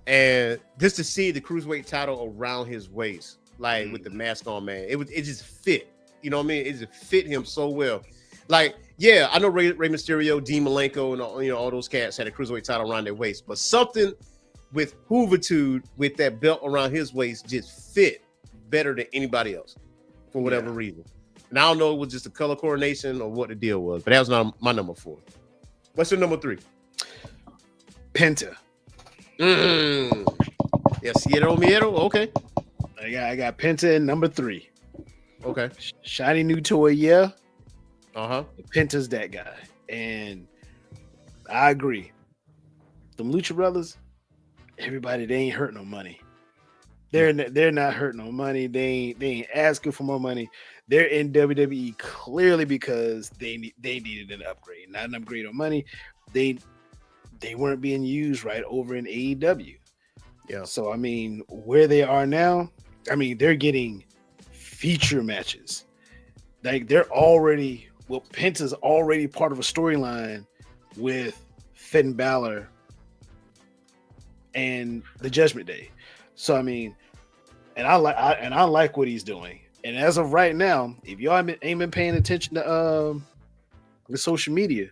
and just to see the cruiserweight title around his waist, like with the mask on, man, it just fit. You know what I mean? It just fit him so well. Like, yeah, I know Rey Mysterio, Dean Malenko, and all those cats had a cruiserweight title around their waist, but something with Juventud with that belt around his waist just fit better than anybody else for whatever reason. And I don't know if it was just a color coordination or what the deal was, but that was not my number 4. What's your number 3? Penta. Yeah, Sierra Miedo. Okay. I got Penta in number 3. Okay. Shiny new toy, yeah. Penta's that guy. And I agree. Them Lucha brothers, everybody, they ain't hurt no money. They're not hurting no money. They ain't asking for more money. They're in WWE clearly because they needed an upgrade, not an upgrade on money. They weren't being used right over in AEW. Yeah. So I mean, where they are now, I mean, they're getting feature matches. Like Penta's already part of a storyline with Finn Balor and the Judgment Day. So I mean, and I like what he's doing. And as of right now, if y'all ain't been paying attention to the social media,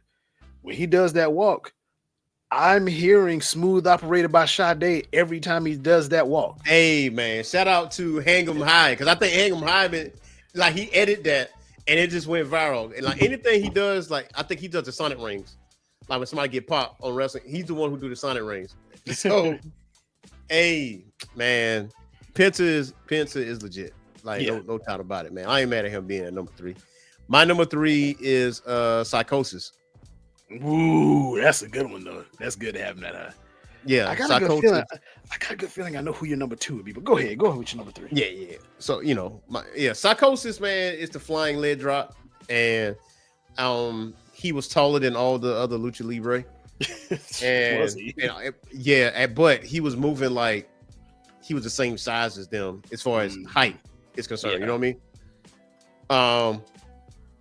when he does that walk, I'm hearing "Smooth Operated by Sade" every time he does that walk. Hey man, shout out to Hang 'em High, because I think Hang 'em High, like he edited that and it just went viral. And like anything he does, like I think he does the Sonic rings. Like when somebody get popped on wrestling, he's the one who do the Sonic rings. So, hey, man, Penta is legit. Like no doubt about it, man. I ain't mad at him being at number 3. My number 3 is Psychosis. Ooh, that's a good one though. That's good to have that high. Yeah, I got a good feeling. I know who your number 2 would be, but go ahead with your number 3. Yeah. So Psychosis, man, is the flying leg drop, and he was taller than all the other Lucha Libre, and was he? But he was moving like he was the same size as them as far as height is concerned. You know what I mean?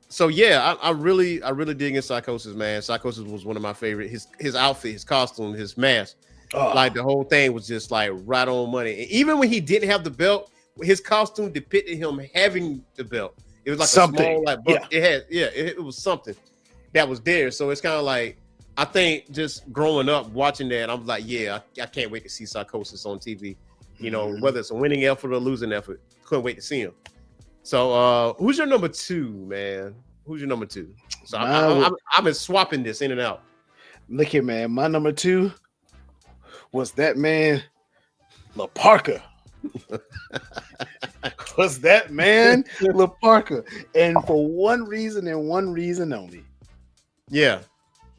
So yeah, I really dig in Psychosis, man. Psychosis was one of my favorite. His outfit, his costume, his mask, like the whole thing was just like right on money. And even when he didn't have the belt, his costume depicted him having the belt. It was like something. A small, it was something that was there. So it's kind of like, I think just growing up watching that, I'm like, I can't wait to see Psychosis on TV. You know, whether it's a winning effort or a losing effort, couldn't wait to see him. So who's your number 2, man? Who's your number 2? So I've been swapping this in and out. Look here, man. My number 2 was that man, La Parka. Was that man, La Parka. And for one reason and one reason only. Yeah.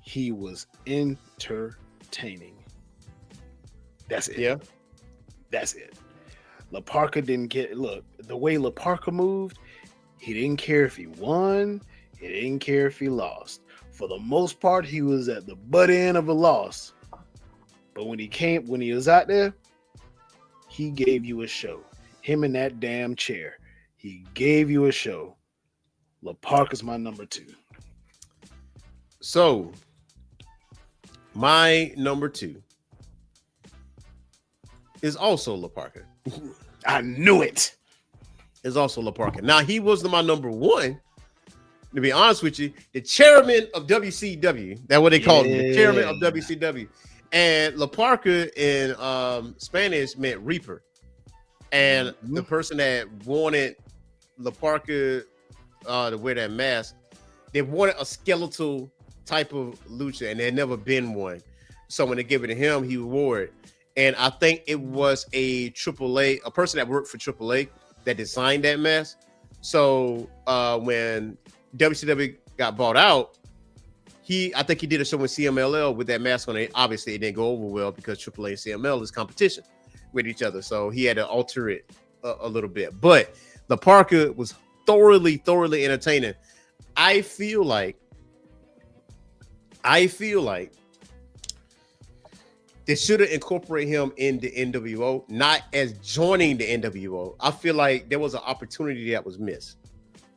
He was entertaining. That's it. Yeah. That's it. La Parka didn't get, look, the way La Parka moved, he didn't care if he won, he didn't care if he lost. For the most part, he was at the butt end of a loss. But when he was out there, he gave you a show. Him in that damn chair. He gave you a show. La Parka's my number 2. So, my number 2 is also La Parka. I knew it. Is also La Parka. Now, he was my number 1. To be honest with you, the chairman of WCW. That's what they called him, the chairman of WCW. And La Parka in Spanish meant Reaper. And the person that wanted La Parka to wear that mask, they wanted a skeletal type of lucha, and there had never been one. So when they gave it to him, he wore it. And I think it was a person that worked for AAA that designed that mask. So when WCW got bought out, I think he did a show with CMLL with that mask on it. Obviously, it didn't go over well because AAA and CMLL is competition with each other. So he had to alter it a little bit. But La Parka was thoroughly entertaining. I feel like they should have incorporated him in the NWO, not as joining the NWO. I feel like there was an opportunity that was missed.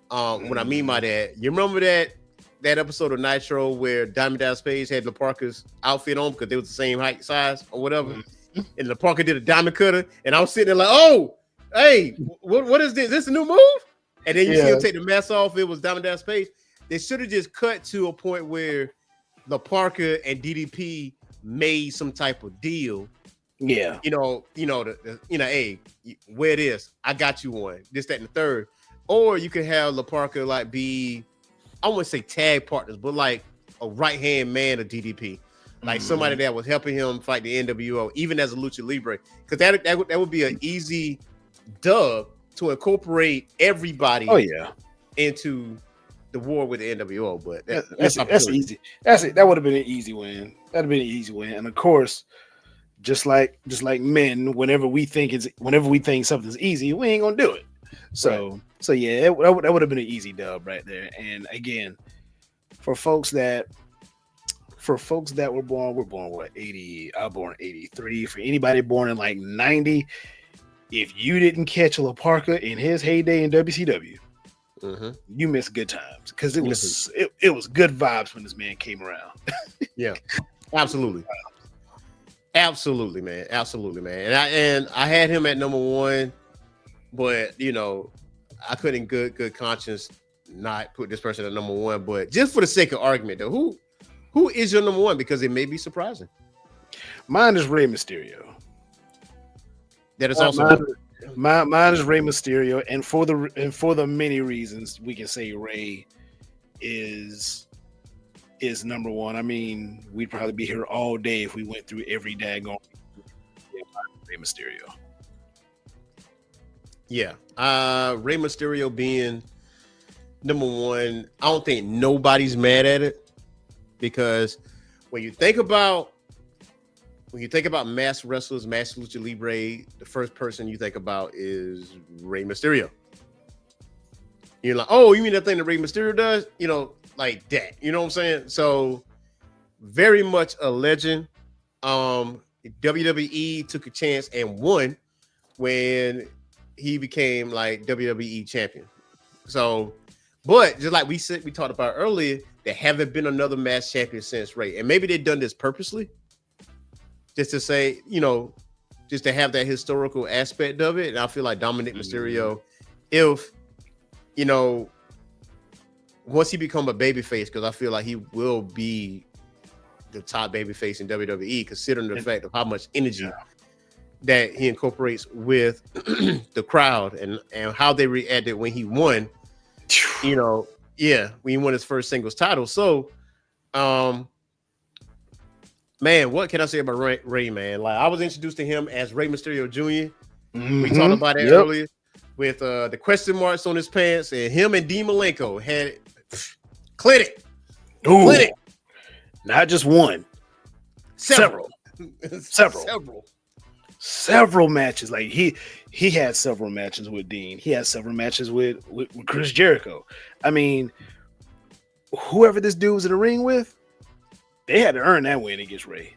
What I mean by that, you remember that episode of Nitro where Diamond Dallas Page had La Parka's outfit on because they was the same height, size, or whatever, and La Parka did a diamond cutter, and I was sitting there like, oh, hey, what is this? Is this a new move? And then you see him take the mask off. It was Diamond Dallas Page. They should have just cut to a point where La Parka and DDP made some type of deal. Yeah. Hey, wear this. I got you one. This, that, and the third. Or you could have La Parka like be, I wouldn't say tag partners, but like a right-hand man of DDP. Like somebody that was helping him fight the NWO, even as a Lucha Libre. Because that would be an easy dub to incorporate everybody into the war with the NWO. But that's easy. That's it. That would have been an easy win. That'd have been an easy win. And of course, just like men, whenever we think something's easy, we ain't gonna do it. So yeah, that would have been an easy dub right there. And again, for folks that were born what 80, I was born 83. For anybody born in like 90, if you didn't catch La Parka in his heyday in WCW, you missed good times because it was good vibes when this man came around. Yeah, absolutely, man, and I had him at number 1. But I couldn't good conscience not put this person at number 1. But just for the sake of argument, though, who is your number 1? Because it may be surprising. Mine is Rey Mysterio. That is also mine is Rey Mysterio, and for the many reasons we can say Rey is is number one. I mean, we'd probably be here all day if we went through every daggone Rey Mysterio. Yeah. Rey Mysterio being number one, I don't think nobody's mad at it, because when you think about masked wrestlers, masked lucha libre, the first person you think about is Rey Mysterio. You're like, oh, you mean that thing that Rey Mysterio does? You know, like that. You know what I'm saying? So very much a legend. WWE took a chance and won when he became like WWE champion. So, but just like we talked about earlier, there haven't been another masked champion since Rey, and maybe they've done this purposely, just to say, you know, just to have that historical aspect of it. And I feel like Dominic Mysterio, if you know, once he become a babyface, because I feel like he will be the top babyface in WWE, considering the fact of how much energy that he incorporates with the crowd and how they reacted when he won. You know, when he won his first singles title. So, man, what can I say about Rey, man? Like, I was introduced to him as Rey Mysterio Jr. We talked about that earlier with the question marks on his pants, and him and Dean Malenko had clinic. Not just one, several matches. Like he had several matches with Dean. He had several matches with Chris Jericho. I mean, whoever this dude was in the ring with, they had to earn that win against Rey.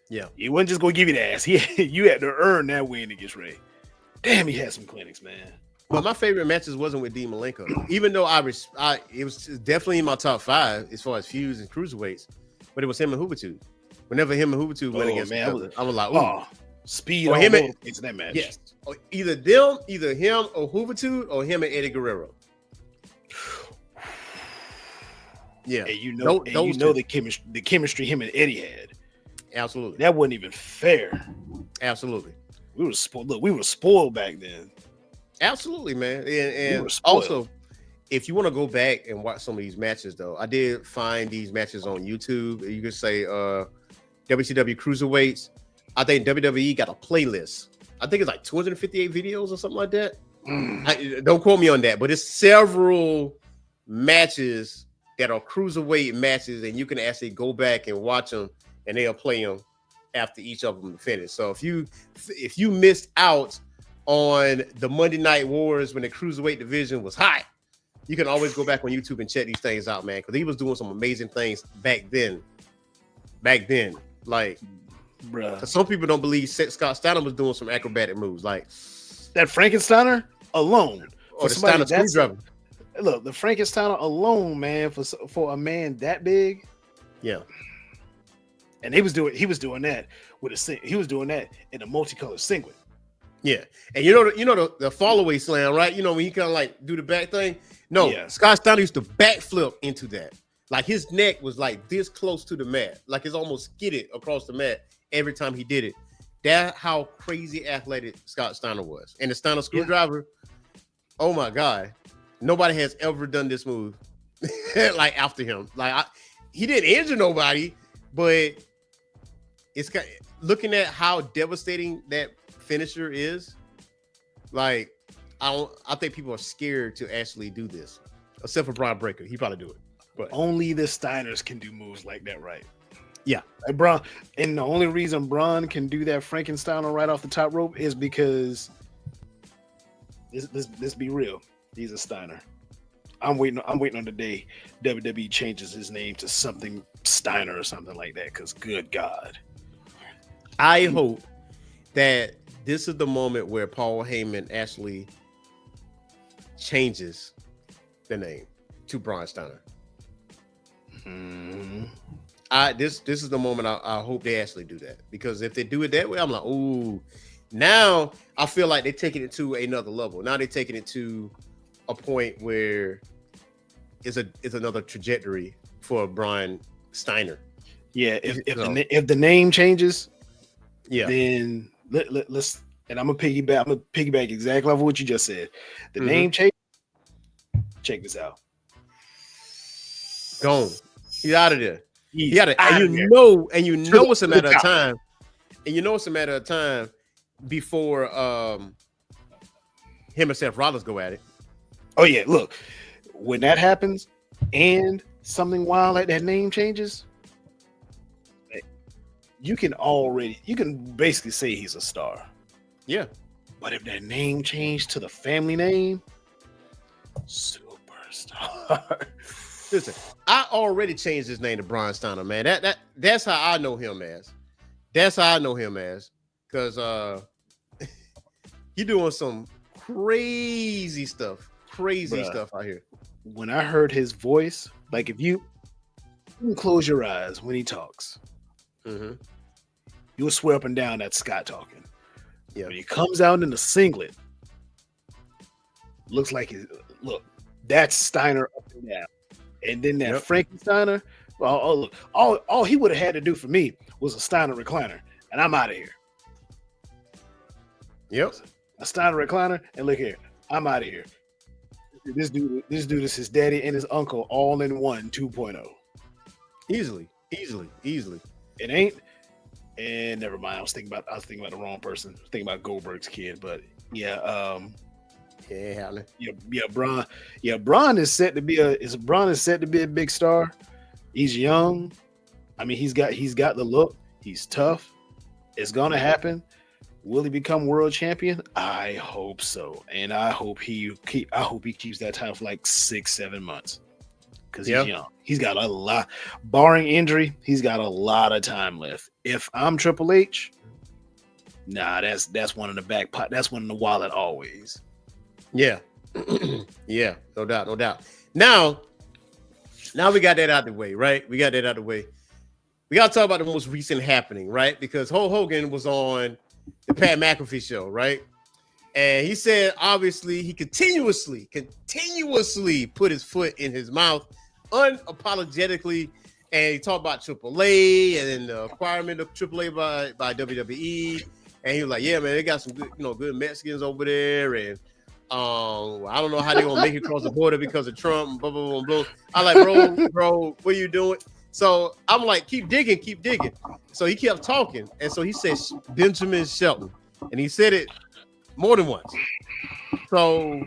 Yeah, he wasn't just gonna give you the ass. You had to earn that win against Rey. Damn, he had some clinics, man. But my favorite matches wasn't with Dean Malenko, even though it was definitely in my top 5 as far as feuds and cruiserweights. But it was him and Juventud. Whenever him and Juventud went against each other, I was like, ooh. Speed or him into that match. Yes, or either him or Juventud, or him and Eddie Guerrero. Yeah, and you know the chemistry him and Eddie had. Absolutely, that wasn't even fair. Absolutely, we were spoiled. Look, we were spoiled back then. Absolutely, man. And also, if you want to go back and watch some of these matches, though, I did find these matches on YouTube. You could say WCW Cruiserweights. I think WWE got a playlist. I think it's like 258 videos or something like that. Don't quote me on that, but it's several matches that are cruiserweight matches, and you can actually go back and watch them, and they'll play them after each of them finish. So if you missed out on the Monday Night Wars when the Cruiserweight division was hot, you can always go back on YouTube and check these things out, man, because he was doing some amazing things back then. Like, bruh, some people don't believe Scott Steiner was doing some acrobatic moves, like that Frankensteiner alone, or the Steiner screwdriver. Look, the Frankensteiner alone, man, for a man that big, yeah. And he was doing that in a multicolored singlet. Yeah, and you know the fallaway slam, right? You know when he kind of like do the back thing. No, Scott Steiner used to backflip into that. Like his neck was like this close to the mat, like it's almost skidded across the mat every time he did it. That's how crazy athletic Scott Steiner was. And the Steiner screwdriver, oh my God, nobody has ever done this move like after him. Like he didn't injure nobody, but it's looking at how devastating that finisher is. Like I think people are scared to actually do this, except for Braun Breaker. He probably do it, but only the Steiners can do moves like that, right? Yeah, like Braun, and the only reason Braun can do that Frankensteiner right off the top rope is because let's be real, he's a Steiner. I'm waiting on the day WWE changes his name to something Steiner or something like that. Because good God, I hope that this is the moment where Paul Heyman actually changes the name to Braun Steiner. This is the moment I hope they actually do that, because if they do it that way, I'm like, ooh, now I feel like they're taking it to another level. Now they're taking it to a point where it's another trajectory for Braun Steiner. Yeah, if the name changes, then let's. And I'm gonna piggyback exactly off what you just said. The name change. Check this out. Gone. He's out of there. He's He out of, outta and there. you know it's a matter of time. And you know it's a matter of time before him and Seth Rollins go at it. Oh yeah, look, when that happens and something wild like that name changes, you can basically say he's a star. Yeah. But if that name changed to the family name, superstar. Listen, I already changed his name to Brian Steiner, man. That's how I know him as. That's how I know him as. Because he doing some crazy stuff out here. When I heard his voice, like if you can close your eyes when he talks, you'll swear up and down that's Scott talking. Yeah. When he comes out in the singlet, looks like that's Steiner up and down. And then that Frankie Steiner, look, all he would have had to do for me was a Steiner recliner, and I'm out of here. Yep. A Steiner recliner, and look here, I'm out of here. This dude is his daddy and his uncle all in one 2.0. Easily. It ain't. And never mind. I was thinking about the wrong person. I was thinking about Goldberg's kid, but yeah. Braun. Yeah, Braun is set to be a big star. He's young. I mean, he's got the look. He's tough. It's gonna happen. Will he become world champion? I hope so, and I hope he keeps that title for like 6-7 months because he's young. He's got a lot, barring injury. He's got a lot of time left. If I'm Triple H, that's one in the back pot. That's one in the wallet always. Yeah, yeah, no doubt. Now we got that out of the way, right? We got to talk about the most recent happening, right? Because Hulk Hogan was on the Pat McAfee show, right? And he said, obviously, he continuously put his foot in his mouth, unapologetically, and he talked about AAA and the acquirement of AAA by WWE, and he was like, "Yeah, man, they got some good Mexicans over there, and I don't know how they're gonna make it across the border because of Trump." And blah blah blah blah. I like, bro, what are you doing? So I'm like, keep digging. So he kept talking, and so he said Benjamin Shelton, and he said it more than once. So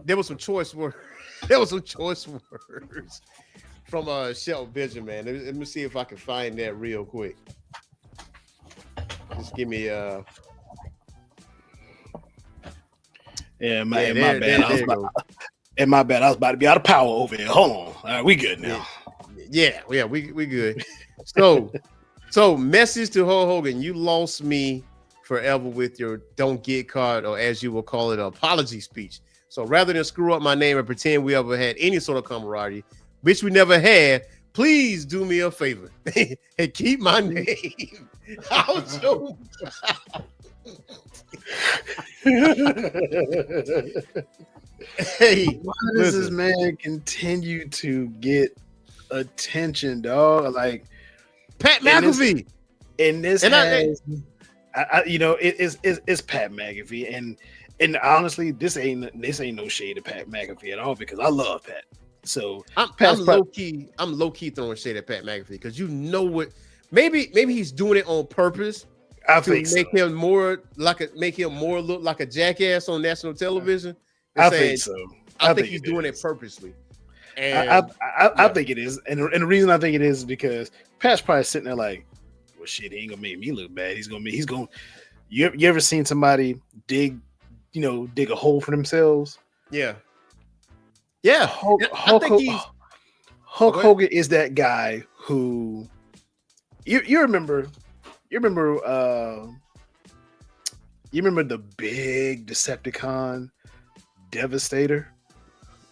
there was some choice words. From Shelton Benjamin. Let me see if I can find that real quick. Just give me my bad. I was about to be out of power over here. Hold on. All right, we good now. Yeah, we good. So message to Hulk Hogan, you lost me forever with your don't get caught, or as you will call it, an apology speech. So rather than screw up my name and pretend we ever had any sort of camaraderie, which we never had, please do me a favor and keep my name out your Hey, why does this man continue to get attention, dog? Like Pat McAfee. It's Pat McAfee, and honestly, this ain't no shade of Pat McAfee at all because I love Pat. So I'm low key throwing shade at Pat McAfee because what maybe he's doing it on purpose. Make him more look like a jackass on national television. I think so. I think he's doing it purposely. And I think it is, and the reason I think it is because Pat's probably sitting there like, well, shit, he ain't gonna make me look bad. He's gonna. You ever seen somebody dig a hole for themselves? Yeah. Hulk Hogan is that guy who you remember the big Decepticon Devastator?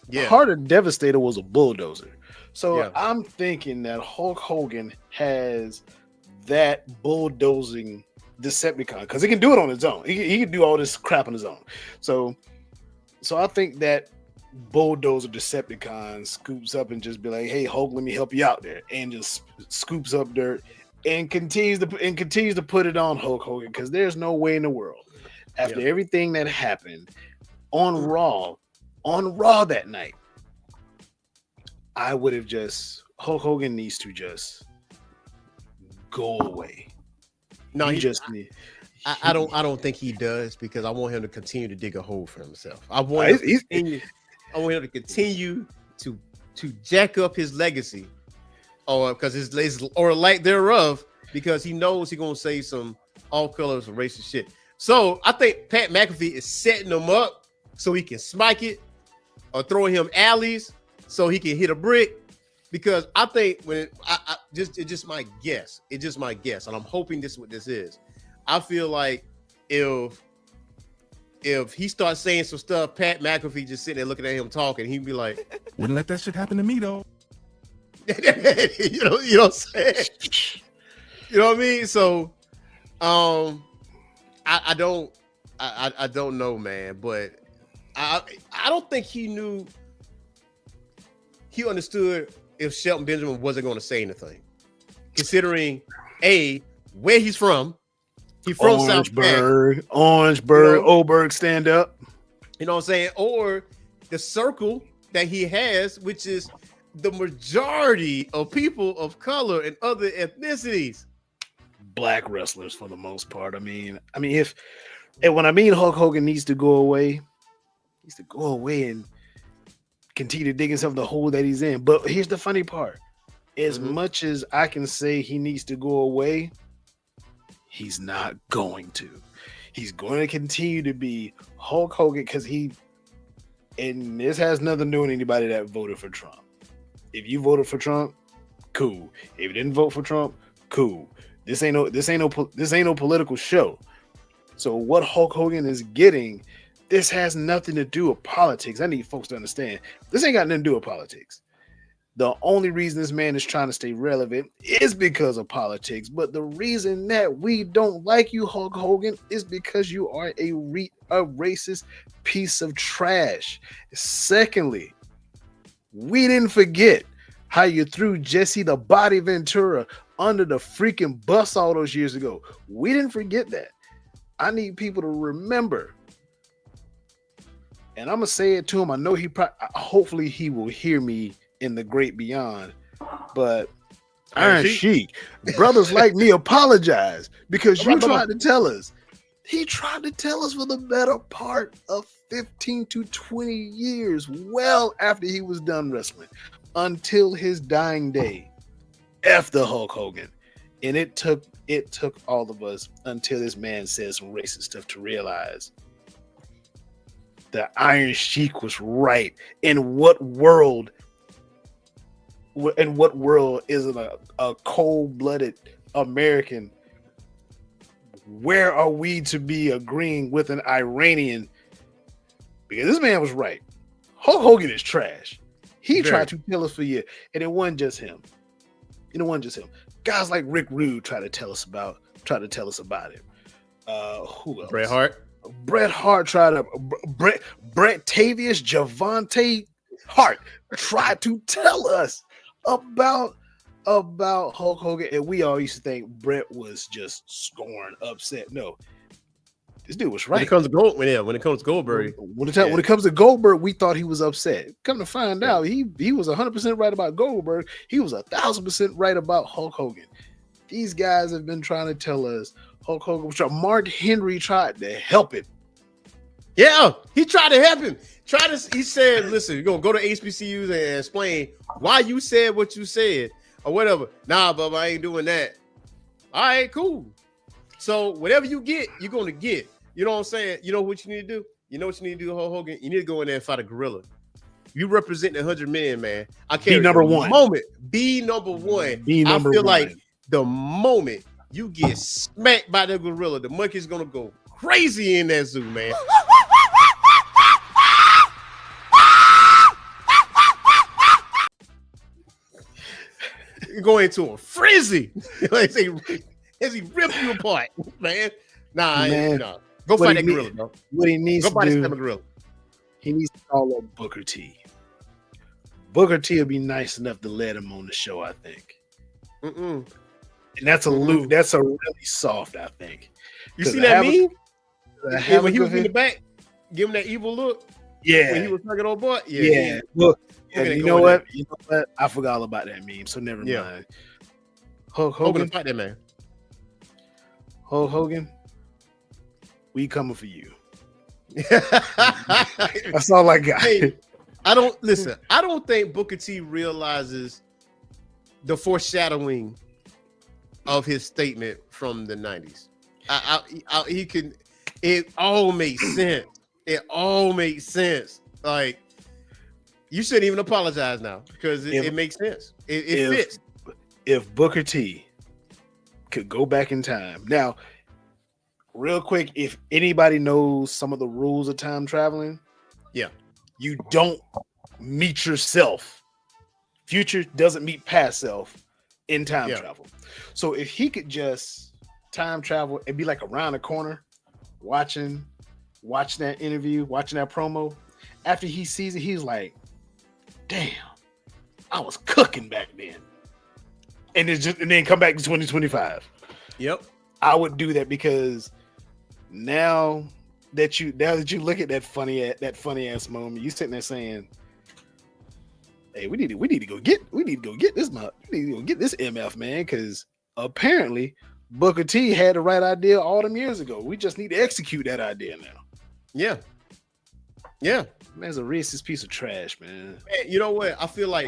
Yeah. Part of Devastator was a bulldozer. So I'm thinking that Hulk Hogan has that bulldozing Decepticon because he can do it on his own. He can do all this crap on his own. So I think that bulldozer Decepticon scoops up and just be like, "Hey, Hulk, let me help you out there," and just scoops up dirt and continues to put it on Hulk Hogan because there's no way in the world after everything that happened on Raw that night, I would have just Hulk Hogan needs to just go away. No, he he just I don't think he does, because I want him to continue to dig a hole for himself. I want him to continue to jack up his legacy, or because his or lack thereof, because he knows he's gonna say some all colors of racist shit. So I think Pat McAfee is setting him up so he can smite it, or throwing him alleys so he can hit a brick. Because I think when it's just my guess, and I'm hoping this is what this is. I feel like if he starts saying some stuff, Pat McAfee just sitting there looking at him talking, he'd be like, Wouldn't let that shit happen to me though. you know what I'm saying? You know what I mean? So I don't know, man, but I don't think he understood if Shelton Benjamin wasn't going to say anything, considering where he's from. He's from Orangeburg, Oberg, stand up. You know what I'm saying? Or the circle that he has, which is the majority of people of color and other ethnicities. Black wrestlers for the most part. I mean, when I mean Hulk Hogan needs to go away, and continue to dig himself in the hole that he's in. But here's the funny part. As much as I can say he needs to go away, he's not going to. He's going to continue to be Hulk Hogan, because and this has nothing to do with anybody that voted for Trump. If you voted for Trump, cool. If you didn't vote for Trump, cool. This ain't no political show. So what Hulk Hogan is getting, this has nothing to do with politics. I need folks to understand. This ain't got nothing to do with politics. The only reason this man is trying to stay relevant is because of politics. But the reason that we don't like you, Hulk Hogan, is because you are a racist piece of trash. Secondly, we didn't forget how you threw Jesse the Body Ventura under the freaking bus all those years ago. We didn't forget that. I need people to remember. And I'm going to say it to him. I know hopefully he will hear me in the great beyond, but Iron Sheik, brothers like me apologize, because you tried to tell us. He tried to tell us for the better part of 15 to 20 years, well after he was done wrestling, until his dying day. F the Hulk Hogan. And it took all of us until this man said some racist stuff to realize that Iron Sheik was right. In what world isn't a cold-blooded American? Where are we to be agreeing with an Iranian? Because this man was right. Hulk Hogan is trash. He tried to tell us for years, and it wasn't just him. Guys like Rick Rude tried to tell us about it. Who else? Bret Hart tried to. Brett Tavius, Javante Hart tried to tell us about Hulk Hogan, and we all used to think Bret was just scorned, upset. No, this dude was right. When it comes to Goldberg, when it comes to Goldberg, we thought he was upset. Come to find out, he was 100% right about Goldberg. He was 1,000% right about Hulk Hogan. These guys have been trying to tell us Hulk Hogan was trying. Mark Henry tried to help him. Yeah, he tried to help him. He said, listen, you're going to go to HBCUs and explain why you said what you said or whatever. Nah, Bubba, I ain't doing that. All right, cool. So whatever you get, you're going to get. You know what I'm saying? You know what you need to do? You know what you need to do, Hulk Hogan? You need to go in there and fight a gorilla. You represent 100 men, man. I can't. Be number one. Be number one. I feel like the moment you get smacked by the gorilla, the monkey's going to go crazy in that zoo, man. You go into a frenzy. As he rip you apart, man. Nah. Go fight that gorilla, bro. What he needs to do, gorilla. He needs to call up Booker T. Booker T will be nice enough to let him on the show, I think. And that's a really soft, I think. You see that meme? When he was in the back, give him that evil look. Yeah. When he was talking old boy. Yeah. Look, And you know what? You know what? I forgot all about that meme, so never mind. Hogan fight that man. Hogan, we coming for you. That's all I got. Hey, I don't think Booker T realizes the foreshadowing of his statement from the 90s. He can. It all makes sense. It all makes sense. Like, you shouldn't even apologize now because it makes sense. It fits. If Booker T could go back in time now, real quick, if anybody knows some of the rules of time traveling, you don't meet yourself. Future doesn't meet past self in time travel. So if he could just time travel and be like around the corner, watching that interview, watching that promo, after he sees it, he's like, damn, I was cooking back then. And then come back to 2025. Yep. I would do that because now that you look at that funny ass moment, you sitting there saying, hey, we need to go get this MF, man, because apparently Booker T had the right idea all them years ago. We just need to execute that idea now. Yeah. Yeah. Man's a racist piece of trash, man. Man, you know what? I feel like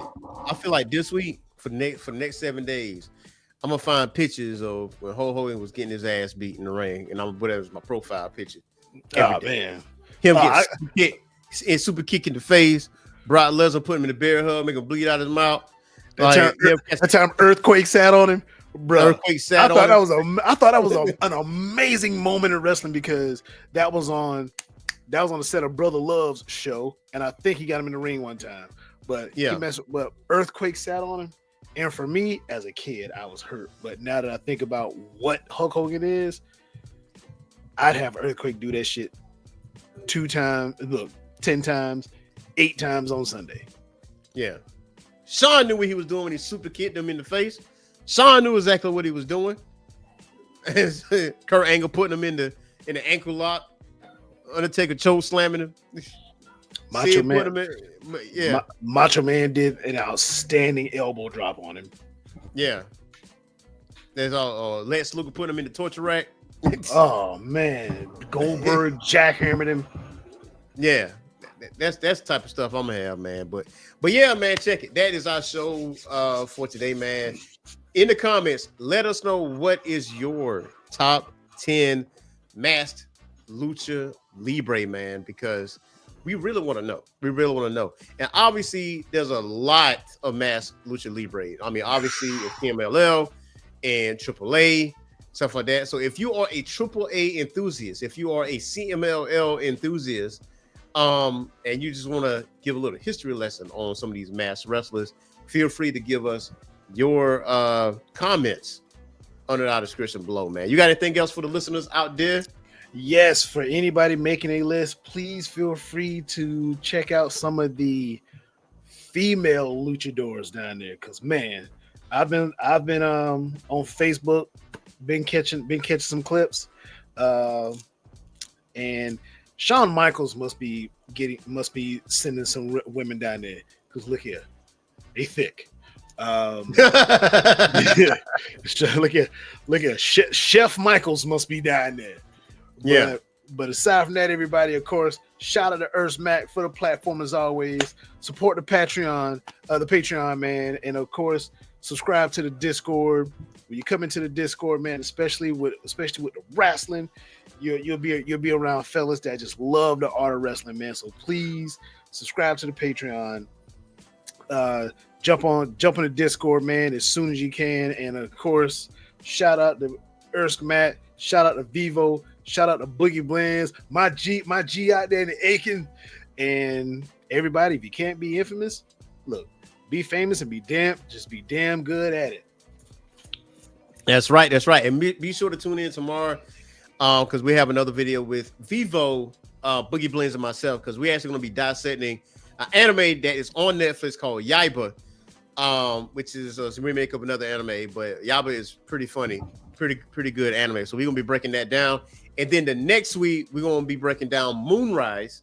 this week for the next 7 days, I'm gonna find pictures of when Hulk Hogan was getting his ass beat in the ring, and I'm gonna put that as my profile picture. Oh man, him getting super kick in the face. Brock Lesnar put him in the bear hug, make him bleed out his mouth. That time Earthquake sat on him, bro. Earthquake sat on him. I thought that was an amazing moment in wrestling because that was on the set of Brother Love's show, and I think he got him in the ring one time. But but Earthquake sat on him. And for me, as a kid, I was hurt. But now that I think about what Hulk Hogan is, I'd have Earthquake do that shit 10 times, 8 times on Sunday. Yeah. Shawn knew what he was doing when he super kicked him in the face. Shawn knew exactly what he was doing. Kurt Angle putting him in the ankle lock. Undertaker choke slamming him. Macho Man did an outstanding elbow drop on him. Yeah. There's Lex Luger put him in the torture rack. Oh man, Goldberg jackhammered him. Yeah, that's the type of stuff I'm gonna have, man. But yeah, man, check it. That is our show for today, man. In the comments, let us know what is your top 10 masked Lucha Libre, man, because we really want to know. And obviously, there's a lot of masked Lucha Libre. I mean, obviously, it's CMLL and AAA, stuff like that. So if you are a AAA enthusiast, if you are a CMLL enthusiast, and you just want to give a little history lesson on some of these masked wrestlers, feel free to give us your comments under our description below, man. You got anything else for the listeners out there? Yes, for anybody making a list, please feel free to check out some of the female luchadors down there. Cause man, I've been on Facebook, been catching some clips, and Shawn Michaels must be sending some women down there. Cause look here, they thick. Look at Chef Michaels must be down there. But aside from that, everybody, of course, shout out to Earth Mac for the platform as always. Support the Patreon, man, and of course, subscribe to the Discord. When you come into the Discord, man, especially with the wrestling, you'll be around fellas that just love the art of wrestling, man. So please subscribe to the Patreon. Jump on the Discord, man, as soon as you can, and of course, shout out to Earth Mac, shout out to Vivo. Shout out to Boogie Blends, my G out there in the Aiken, and everybody. If you can't be infamous, look, be famous and be damn good at it. That's right, and be sure to tune in tomorrow, because we have another video with Vivo, Boogie Blends, and myself, because we're actually going to be dissecting an anime that is on Netflix called Yaiba, which is a remake of another anime, but Yaiba is pretty funny, pretty good anime. So we're gonna be breaking that down. And then the next week, we're going to be breaking down Moonrise,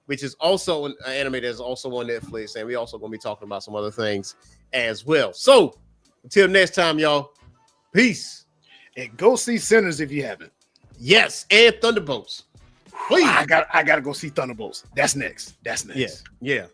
which is also an anime that's also on Netflix, and we also gonna be talking about some other things as well. So until next time, y'all, peace. And go see Sinners if you haven't. Yes, and Thunderbolts. Please. I gotta go see Thunderbolts. That's next. Yeah.